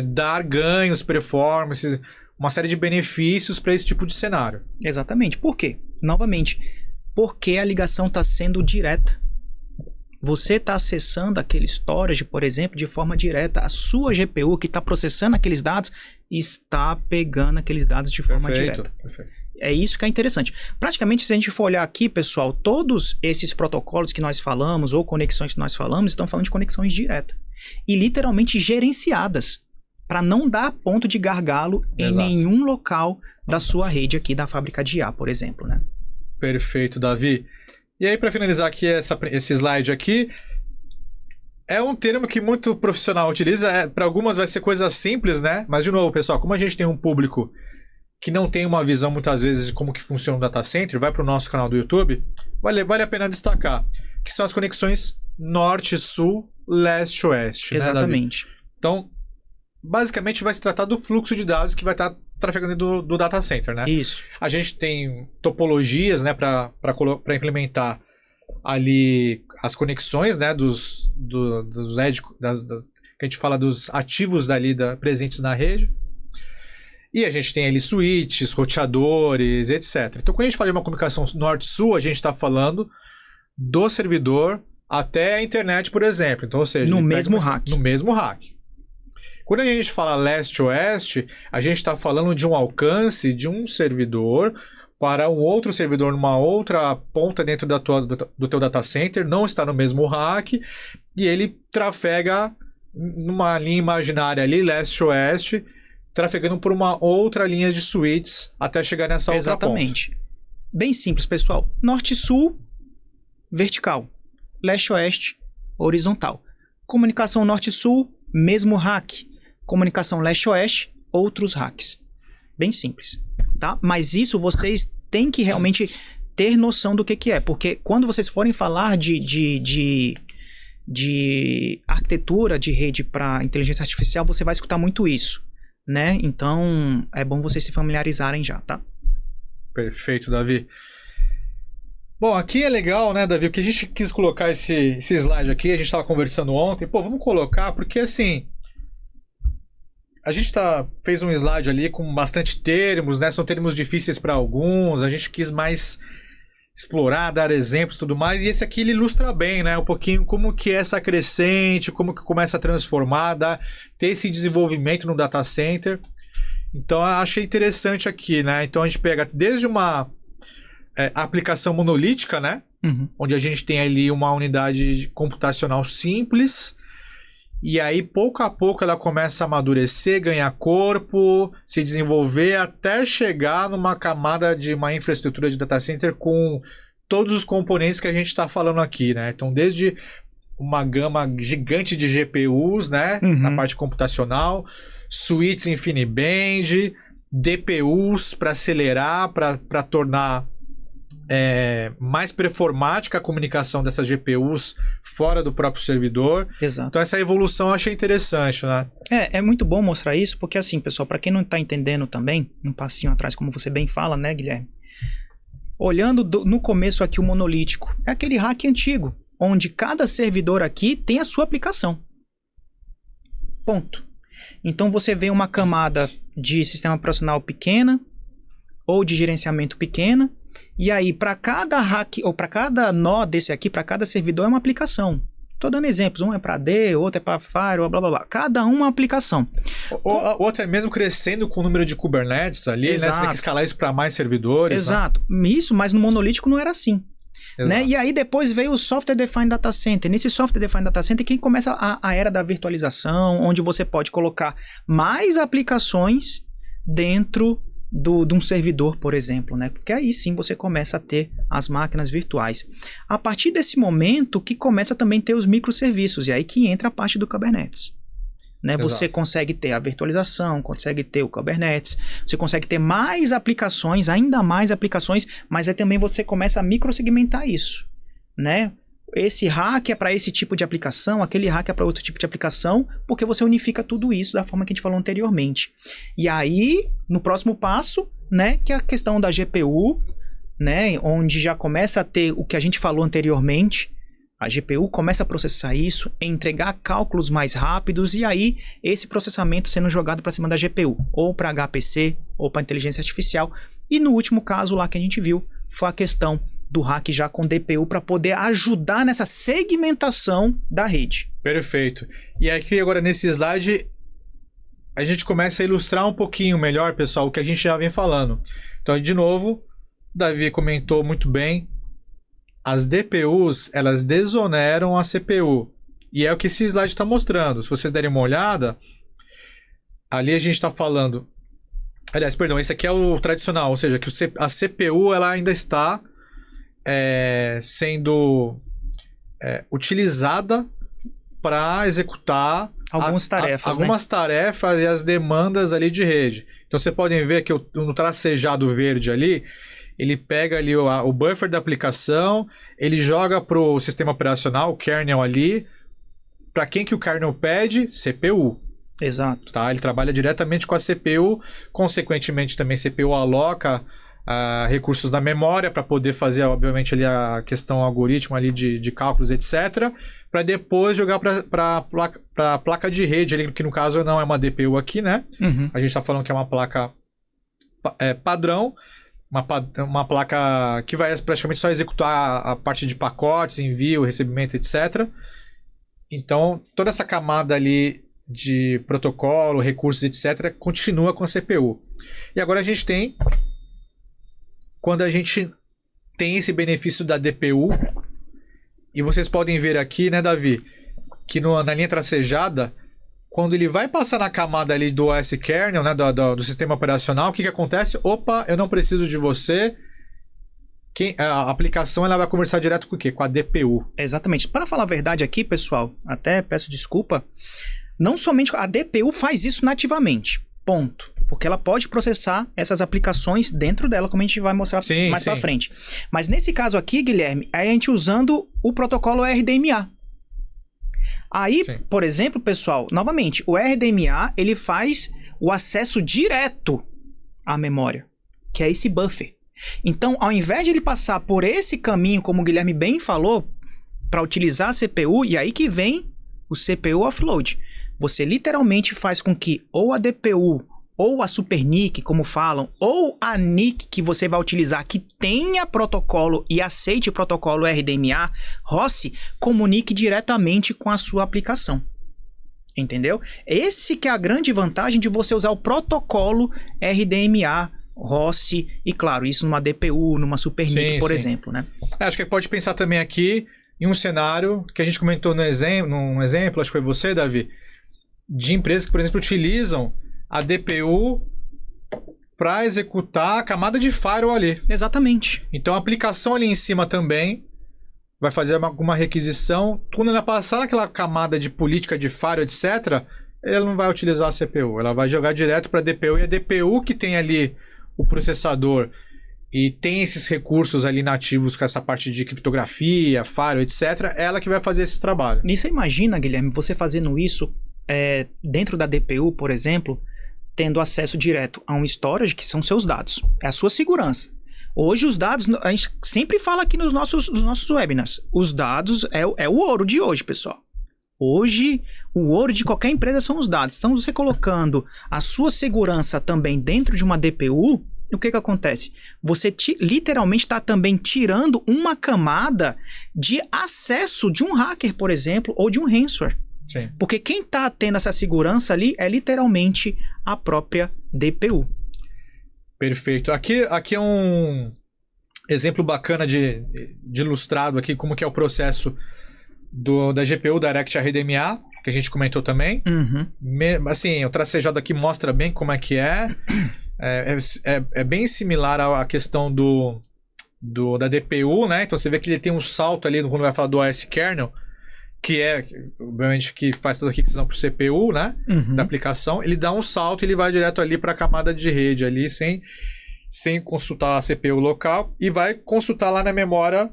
dar ganhos, performances, uma série de benefícios para esse tipo de cenário. Exatamente. Por quê? Novamente, porque a ligação está sendo direta. Você está acessando aquele storage, por exemplo, de forma direta. A sua GPU que está processando aqueles dados está pegando aqueles dados de forma direta. Perfeito. É isso que é interessante. Praticamente, se a gente for olhar aqui, pessoal, todos esses protocolos que nós falamos ou conexões que nós falamos, estão falando de conexões diretas. E literalmente gerenciadas, para não dar ponto de gargalo em nenhum local da sua rede aqui da fábrica de IA, por exemplo, né? Perfeito, Davi. E aí, para finalizar aqui esse slide aqui, é um termo que muito profissional utiliza. Para algumas vai ser coisa simples, né? Mas, de novo, pessoal, como a gente tem um público que não tem uma visão, muitas vezes, de como que funciona o data center, vai para o nosso canal do YouTube, vale a pena destacar, que são as conexões norte-sul, leste-oeste. Exatamente. Né, Davi? Então, basicamente, vai se tratar do fluxo de dados que vai estar trafegando do data center, né? Isso. A gente tem topologias, né, para implementar ali as conexões, né, dos edge, que a gente fala dos ativos dali presentes na rede. E a gente tem ali switches, roteadores, etc. Então, quando a gente fala de uma comunicação norte-sul, a gente está falando do servidor até a internet, por exemplo. Então, ou seja, no mesmo rack. No mesmo rack. Quando a gente fala leste-oeste, a gente está falando de um alcance de um servidor para um outro servidor numa outra ponta dentro do teu data center, não está no mesmo rack, e ele trafega numa linha imaginária ali, leste-oeste, trafegando por uma outra linha de switches até chegar nessa outra ponta. Exatamente. Bem simples, pessoal. Norte-sul, vertical. Leste-oeste, horizontal. Comunicação norte-sul, mesmo rack. Comunicação leste-oeste, outros racks. Bem simples, tá? Mas isso vocês têm que realmente ter noção do que é, porque quando vocês forem falar de arquitetura de rede para inteligência artificial, você vai escutar muito isso, né? Então, é bom vocês se familiarizarem já, tá? Perfeito, Davi. Bom, aqui é legal, né, Davi? O que a gente quis colocar esse slide aqui, a gente estava conversando ontem, vamos colocar, porque assim, a gente fez um slide ali com bastante termos, né? São termos difíceis para alguns, a gente quis mais explorar, dar exemplos e tudo mais, e esse aqui ele ilustra bem, né? Um pouquinho como que é essa crescente, como que começa a transformar, ter esse desenvolvimento no data center. Então, eu achei interessante aqui, né? Então, a gente pega desde uma aplicação monolítica, né? Uhum. Onde a gente tem ali uma unidade computacional simples e aí pouco a pouco ela começa a amadurecer, ganhar corpo, se desenvolver até chegar numa camada de uma infraestrutura de data center com todos os componentes que a gente está falando aqui, né? Então, desde uma gama gigante de GPUs, né? Na parte computacional, switches InfiniBand, DPUs para acelerar, para tornar mais performática a comunicação dessas GPUs fora do próprio servidor. Exato. Então essa evolução eu achei interessante, né? É muito bom mostrar isso, porque assim, pessoal, para quem não está entendendo também, um passinho atrás, como você bem fala, né, Guilherme? Olhando no começo aqui o monolítico, é aquele rack antigo, onde cada servidor aqui tem a sua aplicação. Ponto. Então você vê uma camada de sistema operacional pequena, ou de gerenciamento pequena, e aí, para cada rack, ou para cada nó desse aqui, para cada servidor é uma aplicação. Estou dando exemplos. Um é para AD, outro é para Firewall, blá, blá, blá. Cada um uma aplicação. Outro é mesmo crescendo com o número de Kubernetes ali, né? Você tem que escalar isso para mais servidores. Exato. Né? Isso, mas no monolítico não era assim. Né? Exato. E aí depois veio o Software Defined Data Center. Nesse Software Defined Data Center que começa a era da virtualização, onde você pode colocar mais aplicações dentro de um servidor, por exemplo, né? Porque aí sim você começa a ter as máquinas virtuais. A partir desse momento que começa também a ter os microserviços, e aí que entra a parte do Kubernetes. Né? Você consegue ter a virtualização, consegue ter o Kubernetes, você consegue ter mais aplicações, ainda mais aplicações, mas aí também você começa a microsegmentar isso, né? Esse hack é para esse tipo de aplicação, aquele hack é para outro tipo de aplicação, porque você unifica tudo isso da forma que a gente falou anteriormente. E aí, no próximo passo, né, que é a questão da GPU, né, onde já começa a ter o que a gente falou anteriormente, a GPU começa a processar isso, entregar cálculos mais rápidos, e aí esse processamento sendo jogado para cima da GPU, ou para HPC, ou para inteligência artificial. E no último caso lá que a gente viu, foi a questão do hack já com DPU para poder ajudar nessa segmentação da rede. Perfeito. E aqui agora nesse slide a gente começa a ilustrar um pouquinho melhor, pessoal, o que a gente já vem falando. Então, de novo, Davi comentou muito bem, as DPUs, elas desoneram a CPU. E é o que esse slide está mostrando. Se vocês derem uma olhada, ali a gente está falando... Aliás, perdão, esse aqui é o tradicional, ou seja, que a CPU ela ainda está sendo utilizada para executar algumas tarefas e as demandas ali de rede. Então, vocês podem ver que no tracejado verde ali, ele pega ali o buffer da aplicação, ele joga para o sistema operacional, o kernel ali. Para quem que o kernel pede? CPU. Exato. Tá? Ele trabalha diretamente com a CPU, consequentemente também a CPU aloca recursos da memória para poder fazer, obviamente, ali a questão algoritmo ali de cálculos, etc. Para depois jogar para a placa de rede, ali, que no caso não é uma DPU aqui, né? A gente está falando que é uma placa padrão, uma placa que vai praticamente só executar a parte de pacotes, envio, recebimento, etc. Então, toda essa camada ali de protocolo, recursos, etc., continua com a CPU. E agora a gente tem... Quando a gente tem esse benefício da DPU, e vocês podem ver aqui, né, Davi, que na linha tracejada, quando ele vai passar na camada ali do OS kernel, né, do sistema operacional, o que acontece? Opa, eu não preciso de você. A aplicação ela vai conversar direto com o quê? Com a DPU. Exatamente. Para falar a verdade aqui, pessoal, até peço desculpa, não somente a DPU faz isso nativamente, ponto. Porque ela pode processar essas aplicações dentro dela, como a gente vai mostrar mais para frente. Mas nesse caso aqui, Guilherme, é a gente usando o protocolo RDMA. Aí, por exemplo, pessoal, novamente, o RDMA ele faz o acesso direto à memória, que é esse buffer. Então, ao invés de ele passar por esse caminho, como o Guilherme bem falou, para utilizar a CPU, e aí que vem o CPU offload. Você literalmente faz com que ou a DPU ou a Super NIC, como falam, ou a NIC que você vai utilizar, que tenha protocolo e aceite o protocolo RDMA, ROS, comunique diretamente com a sua aplicação. Entendeu? Esse que é a grande vantagem de você usar o protocolo RDMA, ROS, e claro, isso numa DPU, numa Super NIC, por exemplo, né? Acho que pode pensar também aqui em um cenário que a gente comentou num exemplo, acho que foi você, Davi, de empresas que, por exemplo, utilizam a DPU para executar a camada de firewall ali. Exatamente. Então a aplicação ali em cima também vai fazer alguma requisição. Quando ela passar aquela camada de política de firewall, etc., ela não vai utilizar a CPU. Ela vai jogar direto para a DPU. E a DPU que tem ali o processador e tem esses recursos ali nativos com essa parte de criptografia, firewall, etc., ela que vai fazer esse trabalho. E você imagina, Guilherme, você fazendo isso dentro da DPU, por exemplo, tendo acesso direto a um storage, que são seus dados. É a sua segurança. Hoje os dados, a gente sempre fala aqui nos nossos webinars, os dados é o ouro de hoje, pessoal. Hoje, o ouro de qualquer empresa são os dados. Então, você colocando a sua segurança também dentro de uma DPU, o que acontece? Você literalmente está também tirando uma camada de acesso de um hacker, por exemplo, ou de um ransomware. Sim. Porque quem está tendo essa segurança ali é literalmente a própria DPU. Perfeito. Aqui é um exemplo bacana de ilustrado aqui como que é o processo da GPU Direct RDMA, que a gente comentou também. Uhum. Assim, o tracejado aqui mostra bem como é que é. É bem similar à questão da DPU, né? Então você vê que ele tem um salto ali quando vai falar do OS kernel, que obviamente, que faz toda a aquisição para o CPU, né? Uhum. Da aplicação. Ele dá um salto e ele vai direto ali para a camada de rede ali, sem consultar a CPU local, e vai consultar lá na memória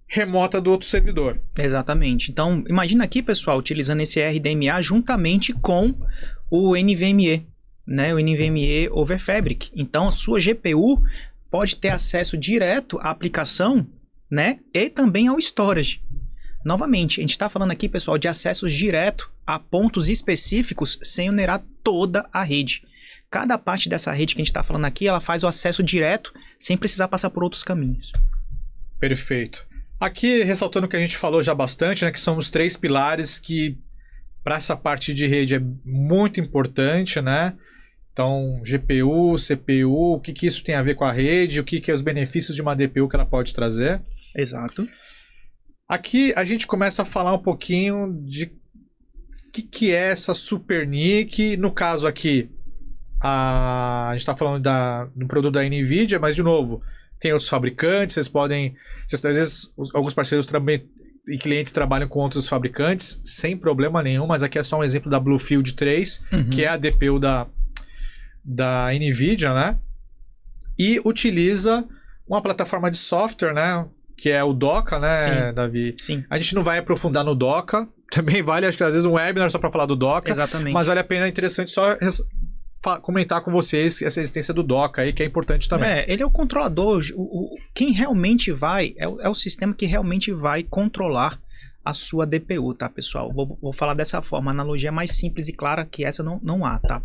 remota do outro servidor. Exatamente. Então, imagina aqui, pessoal, utilizando esse RDMA juntamente com o NVMe, né? O NVMe over Fabric. Então, a sua GPU pode ter acesso direto à aplicação, né? E também ao storage. Novamente, a gente está falando aqui, pessoal, de acessos direto a pontos específicos sem onerar toda a rede. Cada parte dessa rede que a gente está falando aqui, ela faz o acesso direto sem precisar passar por outros caminhos. Perfeito. Aqui, ressaltando o que a gente falou já bastante, né, que são os 3 pilares que, para essa parte de rede, é muito importante, né? Então, GPU, CPU, o que isso tem a ver com a rede, o que é os benefícios de uma DPU que ela pode trazer. Exato. Aqui a gente começa a falar um pouquinho de o que é essa Super NIC. No caso aqui, a gente está falando do produto da NVIDIA, mas de novo, tem outros fabricantes, às vezes alguns parceiros e clientes trabalham com outros fabricantes sem problema nenhum, mas aqui é só um exemplo da Bluefield 3, que é a DPU da NVIDIA, né? E utiliza uma plataforma de software, né? Que é o Docker, né, Sim. Davi? Sim. A gente não vai aprofundar no Docker. Também vale, acho que às vezes um webinar só para falar do Docker. Exatamente. Mas vale a pena, é interessante só comentar com vocês essa existência do Docker aí, que é importante também. Ele é o controlador. Quem realmente vai... É o sistema que realmente vai controlar a sua DPU, tá, pessoal? Vou falar dessa forma. A analogia é mais simples e clara que essa não há, tá?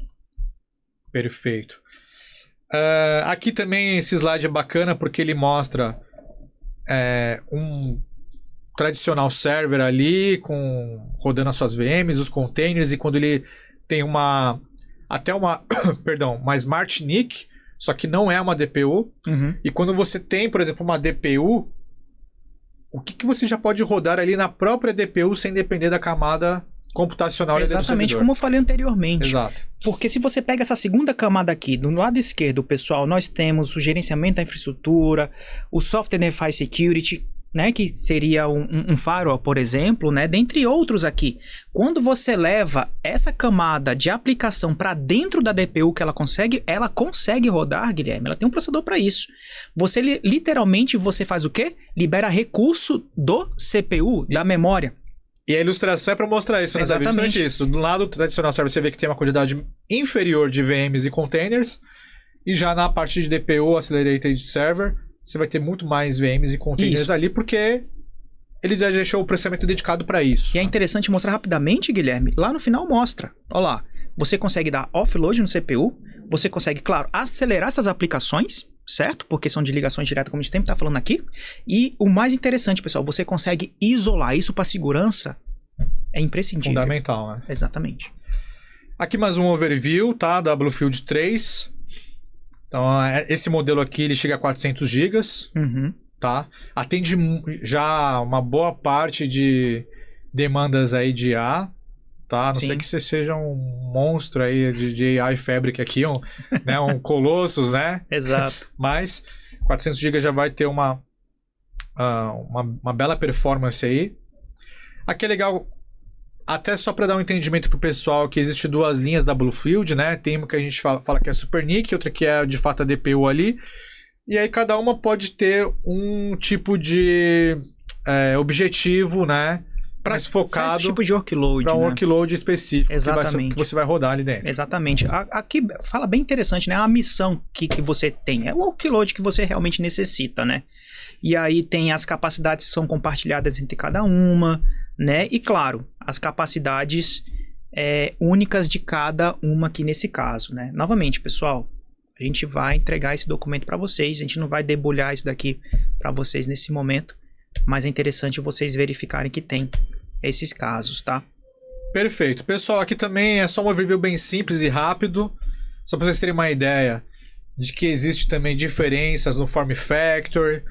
Perfeito. Aqui também esse slide é bacana porque ele mostra um tradicional server ali rodando as suas VMs, os containers, e quando ele tem uma Smart NIC, só que não é uma DPU. Uhum. E quando você tem, por exemplo, uma DPU, o que você já pode rodar ali na própria DPU sem depender da camada computacional? Exatamente, como eu falei anteriormente. Exato. Porque se você pega essa segunda camada aqui, do lado esquerdo, pessoal, nós temos o gerenciamento da infraestrutura, o Software Defined Security, né, que seria um firewall, por exemplo, né, dentre outros aqui. Quando você leva essa camada de aplicação para dentro da DPU que ela consegue rodar, Guilherme, ela tem um processador para isso. Você literalmente você faz o quê? Libera recurso do CPU, da memória. E a ilustração é para mostrar isso, né? Exatamente isso. Do lado tradicional server você vê que tem uma quantidade inferior de VMs e containers, e já na parte de DPU, Accelerated Server, você vai ter muito mais VMs e containers ali, porque ele já deixou o processamento dedicado para isso. E é interessante mostrar rapidamente, Guilherme, lá no final mostra. Olha lá, você consegue dar offload no CPU, você consegue, claro, acelerar essas aplicações, certo? Porque são de ligações diretas, como a gente sempre está falando aqui. E o mais interessante, pessoal, você consegue isolar isso para segurança. É imprescindível. Fundamental, né? Exatamente. Aqui mais um overview, tá? Da Bluefield 3. Então, esse modelo aqui, ele chega a 400 GB. Uhum. tá? Atende já uma boa parte de demandas aí de IA, tá? A não Sim. sei que você seja um monstro aí de AI Fabric aqui, né? Um Colossus, né? Exato. Mas 400 GB já vai ter uma bela performance aí. Aqui é legal, até só para dar um entendimento pro pessoal, que existe duas linhas da Bluefield, né? Tem uma que a gente fala que é Super NIC, outra que é de fato a DPU ali. E aí cada uma pode ter um tipo de objetivo, né? Mais focado tipo de workload, para um né? workload específico Exatamente. que você vai rodar ali dentro. Exatamente. Aqui fala bem interessante, né? A missão que você tem. É o workload que você realmente necessita, né? E aí tem as capacidades que são compartilhadas entre cada uma, né? E claro, as capacidades únicas de cada uma aqui nesse caso, né? Novamente, pessoal, a gente vai entregar esse documento para vocês. A gente não vai debulhar isso daqui para vocês nesse momento, mas é interessante vocês verificarem que tem esses casos, tá? Perfeito. Pessoal, aqui também é só um overview bem simples e rápido, só para vocês terem uma ideia de que existe também diferenças no form factor.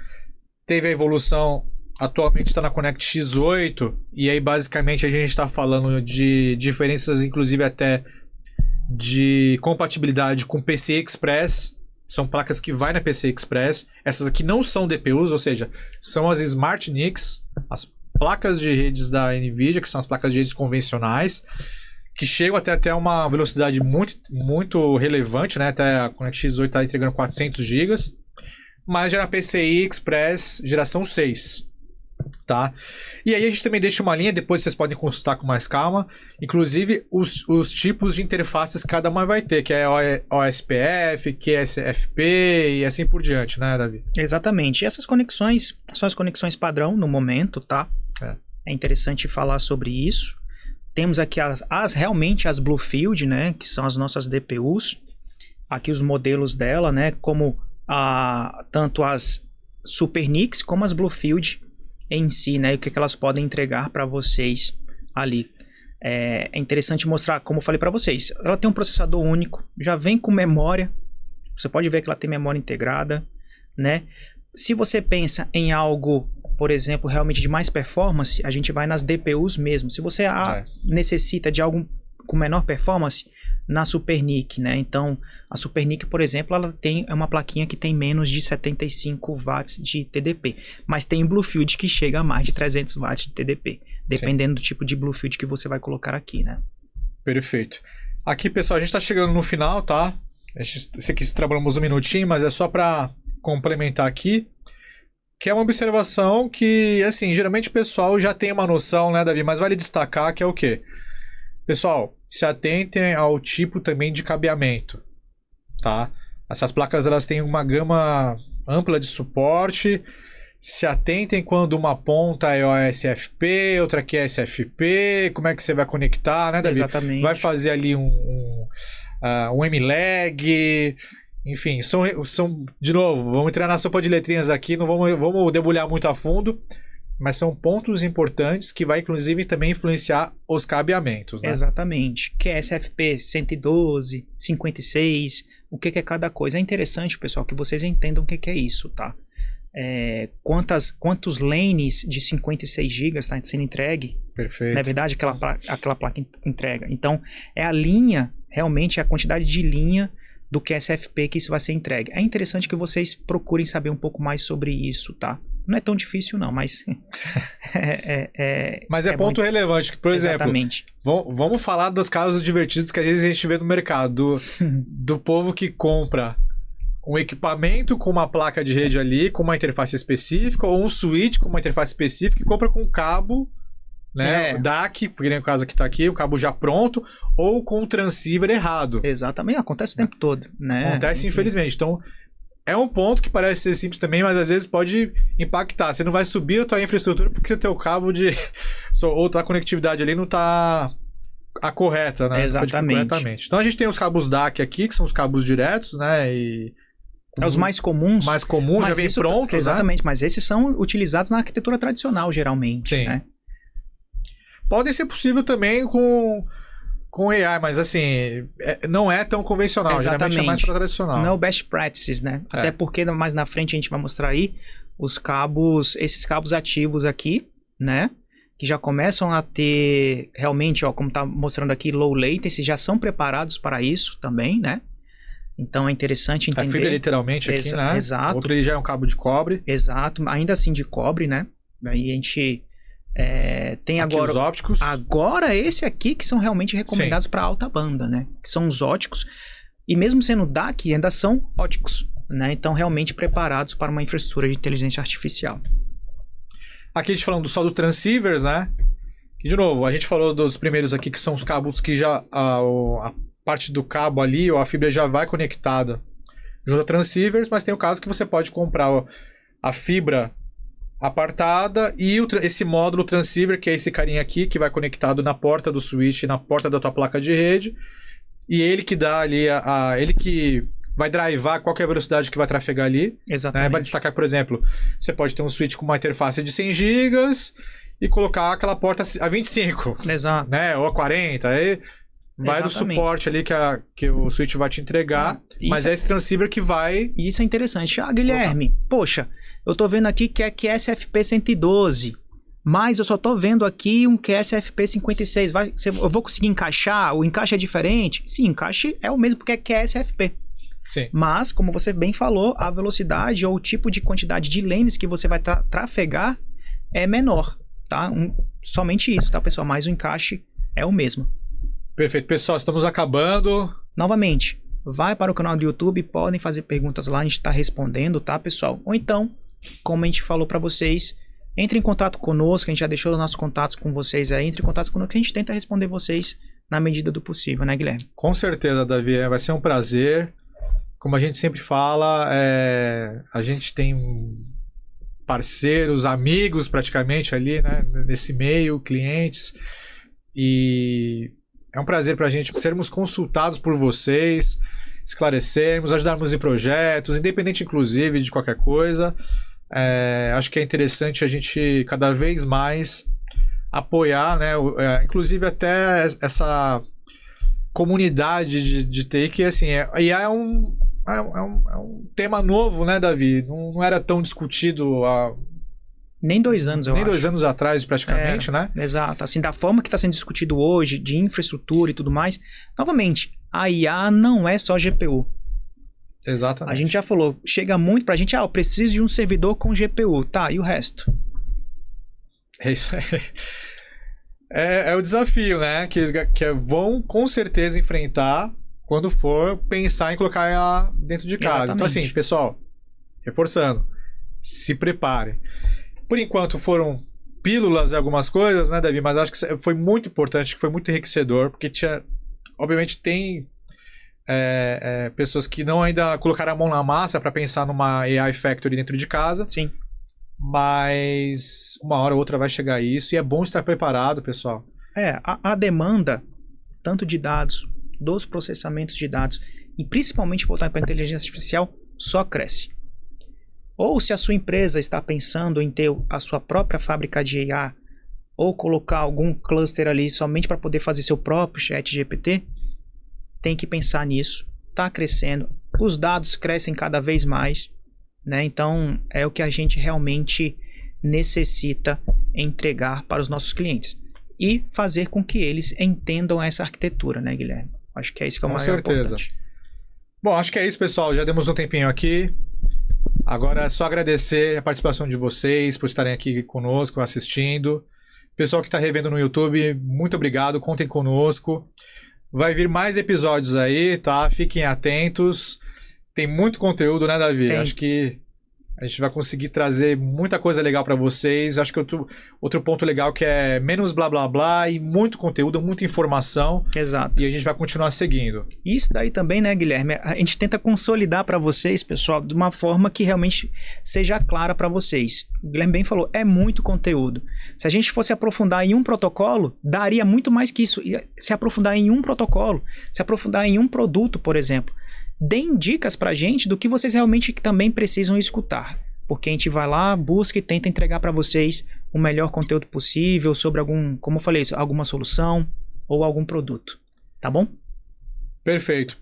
Teve a evolução, atualmente está na Connect X8, e aí basicamente a gente está falando de diferenças, inclusive até de compatibilidade com PCI Express. São placas que vai na PCI Express. Essas aqui não são DPUs, ou seja, são as Smart NICs, as placas de redes da NVIDIA, que são as placas de redes convencionais, que chegam até uma velocidade muito, muito relevante, né? Até a Connect X8 está entregando 400 GB, mas já na PCI Express geração 6. Tá? E aí a gente também deixa uma linha, depois vocês podem consultar com mais calma, inclusive os tipos de interfaces que cada uma vai ter, que é OSPF, QSFP e assim por diante, né, Davi? Exatamente. E essas conexões são as conexões padrão no momento, tá? É interessante falar sobre isso. Temos aqui realmente as Bluefield, né, que são as nossas DPUs. Aqui os modelos dela, né, como tanto as Super NICs como as Bluefield em si, né? E o que elas podem entregar para vocês ali. É interessante mostrar, como eu falei para vocês, ela tem um processador único, já vem com memória, você pode ver que ela tem memória integrada, né? Se você pensa em algo, por exemplo, realmente de mais performance, a gente vai nas DPUs mesmo. Se você necessita de algo com menor performance, na Super NIC, né? Então, a Super NIC, por exemplo, ela é uma plaquinha que tem menos de 75 watts de TDP, mas tem Bluefield que chega a mais de 300 watts de TDP, dependendo do tipo de Bluefield que você vai colocar aqui, né? Perfeito. Aqui, pessoal, a gente está chegando no final, tá? Sei que trabalhamos um minutinho, mas é só para complementar aqui, que é uma observação que, assim, geralmente o pessoal já tem uma noção, né, Davi? Mas vale destacar que é o quê? Pessoal, se atentem ao tipo também de cabeamento, tá? Essas placas, elas têm uma gama ampla de suporte. Se atentem quando uma ponta é OSFP, outra aqui é SFP, como é que você vai conectar, né, Davi? Exatamente. Vai fazer ali um MLAG, enfim, são, de novo, vamos entrar na sopa de letrinhas aqui, não vamos debulhar muito a fundo, mas são pontos importantes que vai, inclusive, também influenciar os cabeamentos, né? Exatamente. Que é SFP 112, 56, o que é cada coisa. É interessante, pessoal, que vocês entendam o que é isso, tá? Quantos lanes de 56 GB está sendo entregue? Perfeito. Na verdade, aquela placa entrega. Então, é a linha, realmente, a quantidade de linha do QSFP que isso vai ser entregue. É interessante que vocês procurem saber um pouco mais sobre isso, tá? Não é tão difícil não, mas... mas é ponto relevante, que, por Exatamente. exemplo, vamos falar dos casos divertidos que às vezes a gente vê no mercado, do povo que compra um equipamento com uma placa de rede ali, com uma interface específica, ou um switch com uma interface específica, e compra com cabo, né, DAC, porque nem o caso que está aqui, o cabo já pronto, ou com o transceiver errado. Exatamente, acontece o tempo todo, né? Acontece, infelizmente. Então, é um ponto que parece ser simples também, mas às vezes pode impactar. Você não vai subir a tua infraestrutura porque o teu cabo ou a conectividade ali não está a correta, né? Exatamente. Então, a gente tem os cabos DAC aqui, que são os cabos diretos, né? Os mais comuns. Mais comuns, já vem prontos, exatamente, né? Mas esses são utilizados na arquitetura tradicional, geralmente. Sim. Né? Podem ser possível também com AI, mas assim, não é tão convencional. Exatamente. Geralmente é mais tradicional. Não é o best practices, né? Até porque mais na frente a gente vai mostrar aí esses cabos ativos aqui, né? Que já começam a ter realmente, ó, como tá mostrando aqui, low latency, já são preparados para isso também, né? Então é interessante entender. A fibra literalmente aqui, né? Exato. Outro ele já é um cabo de cobre. Exato, ainda assim de cobre, né? Aí a gente tem aqui agora... os ópticos. Agora esse aqui que são realmente recomendados para alta banda, né? Que são os óticos. E mesmo sendo DAC, ainda são óticos, né? Então realmente preparados para uma infraestrutura de inteligência artificial. Aqui a gente falando só dos transceivers, né? E de novo, a gente falou dos primeiros aqui, que são os cabos que já... A parte do cabo ali, ou a fibra já vai conectada junto a transceivers, mas tem o caso que você pode comprar a fibra apartada e esse módulo transceiver, que é esse carinha aqui, que vai conectado na porta do switch, na porta da tua placa de rede, e ele que dá ali, ele que vai drivar qual que é a velocidade que vai trafegar ali. Exatamente. Né? Vai destacar, por exemplo, você pode ter um switch com uma interface de 100 GB e colocar aquela porta a 25. Exato. Né? Ou a 40, aí vai do suporte ali que o switch vai te entregar, mas é esse transceiver que vai... E isso é interessante. Guilherme, poxa, eu tô vendo aqui que é QSFP 112, mas eu só tô vendo aqui um QSFP 56. Eu vou conseguir encaixar? O encaixe é diferente? Sim, o encaixe é o mesmo porque é QSFP. Sim. Mas, como você bem falou, a velocidade ou o tipo de quantidade de lanes que você vai trafegar é menor, tá? Somente isso, tá, pessoal? Mas o encaixe é o mesmo. Perfeito. Pessoal, estamos acabando. Novamente, vai para o canal do YouTube, podem fazer perguntas lá, a gente está respondendo, tá, pessoal? Ou então, como a gente falou para vocês, entre em contato conosco, a gente já deixou os nossos contatos com vocês aí, entre em contato conosco que a gente tenta responder vocês na medida do possível, né, Guilherme? Com certeza, Davi, vai ser um prazer. Como a gente sempre fala, a gente tem parceiros, amigos praticamente ali, né, nesse meio, clientes, e é um prazer para a gente sermos consultados por vocês, esclarecermos, ajudarmos em projetos, independente inclusive de qualquer coisa. Acho que é interessante a gente cada vez mais apoiar, né, inclusive até essa comunidade de TI, que assim, é um tema novo, né, Davi? Não era tão discutido há... Nem 2 anos, eu acho. Nem 2 anos atrás, praticamente, né? Exato. Assim, da forma que está sendo discutido hoje, de infraestrutura e tudo mais. Novamente, a IA não é só GPU. Exatamente. A gente já falou, chega muito pra gente, eu preciso de um servidor com GPU. Tá, e o resto? É isso aí. É o desafio, né? Que vão com certeza enfrentar quando for pensar em colocar ela dentro de casa. Exatamente. Então, assim, pessoal, reforçando, se preparem. Por enquanto foram pílulas e algumas coisas, né, Davi? Mas acho que foi muito importante, que foi muito enriquecedor, porque obviamente tem pessoas que não ainda colocaram a mão na massa para pensar numa AI Factory dentro de casa. Sim. Mas uma hora ou outra vai chegar isso e é bom estar preparado, pessoal. A demanda, tanto de dados, dos processamentos de dados, e principalmente voltar para a inteligência artificial, só cresce. Ou se a sua empresa está pensando em ter a sua própria fábrica de IA, ou colocar algum cluster ali somente para poder fazer seu próprio chat GPT, tem que pensar nisso. Está crescendo, os dados crescem cada vez mais, né? Então é o que a gente realmente necessita entregar para os nossos clientes e fazer com que eles entendam essa arquitetura, né, Guilherme? Acho que é isso que é o mais importante. Bom, acho que é isso, pessoal. Já demos um tempinho aqui. Agora é só agradecer a participação de vocês por estarem aqui conosco, assistindo. Pessoal que está revendo no YouTube, muito obrigado, contem conosco. Vai vir mais episódios aí, tá? Fiquem atentos. Tem muito conteúdo, né, Davi? Tem. Acho que a gente vai conseguir trazer muita coisa legal para vocês. Acho que outro ponto legal que é menos blá blá blá e muito conteúdo, muita informação. Exato. E a gente vai continuar seguindo. Isso daí também, né, Guilherme? A gente tenta consolidar para vocês, pessoal, de uma forma que realmente seja clara para vocês. O Guilherme bem falou, é muito conteúdo. Se a gente fosse aprofundar em um protocolo, daria muito mais que isso. Se aprofundar em um protocolo, se aprofundar em um produto, por exemplo. Deem dicas pra gente do que vocês realmente também precisam escutar. Porque a gente vai lá, busca e tenta entregar para vocês o melhor conteúdo possível sobre como eu falei, alguma solução ou algum produto. Tá bom? Perfeito.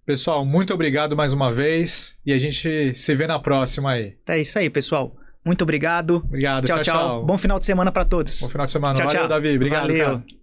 Pessoal, muito obrigado mais uma vez e a gente se vê na próxima aí. É isso aí, pessoal. Muito obrigado. Obrigado. Tchau, tchau. Bom final de semana para todos. Bom final de semana. Tchau, Valeu, tchau. Davi. Obrigado, Valeu. cara.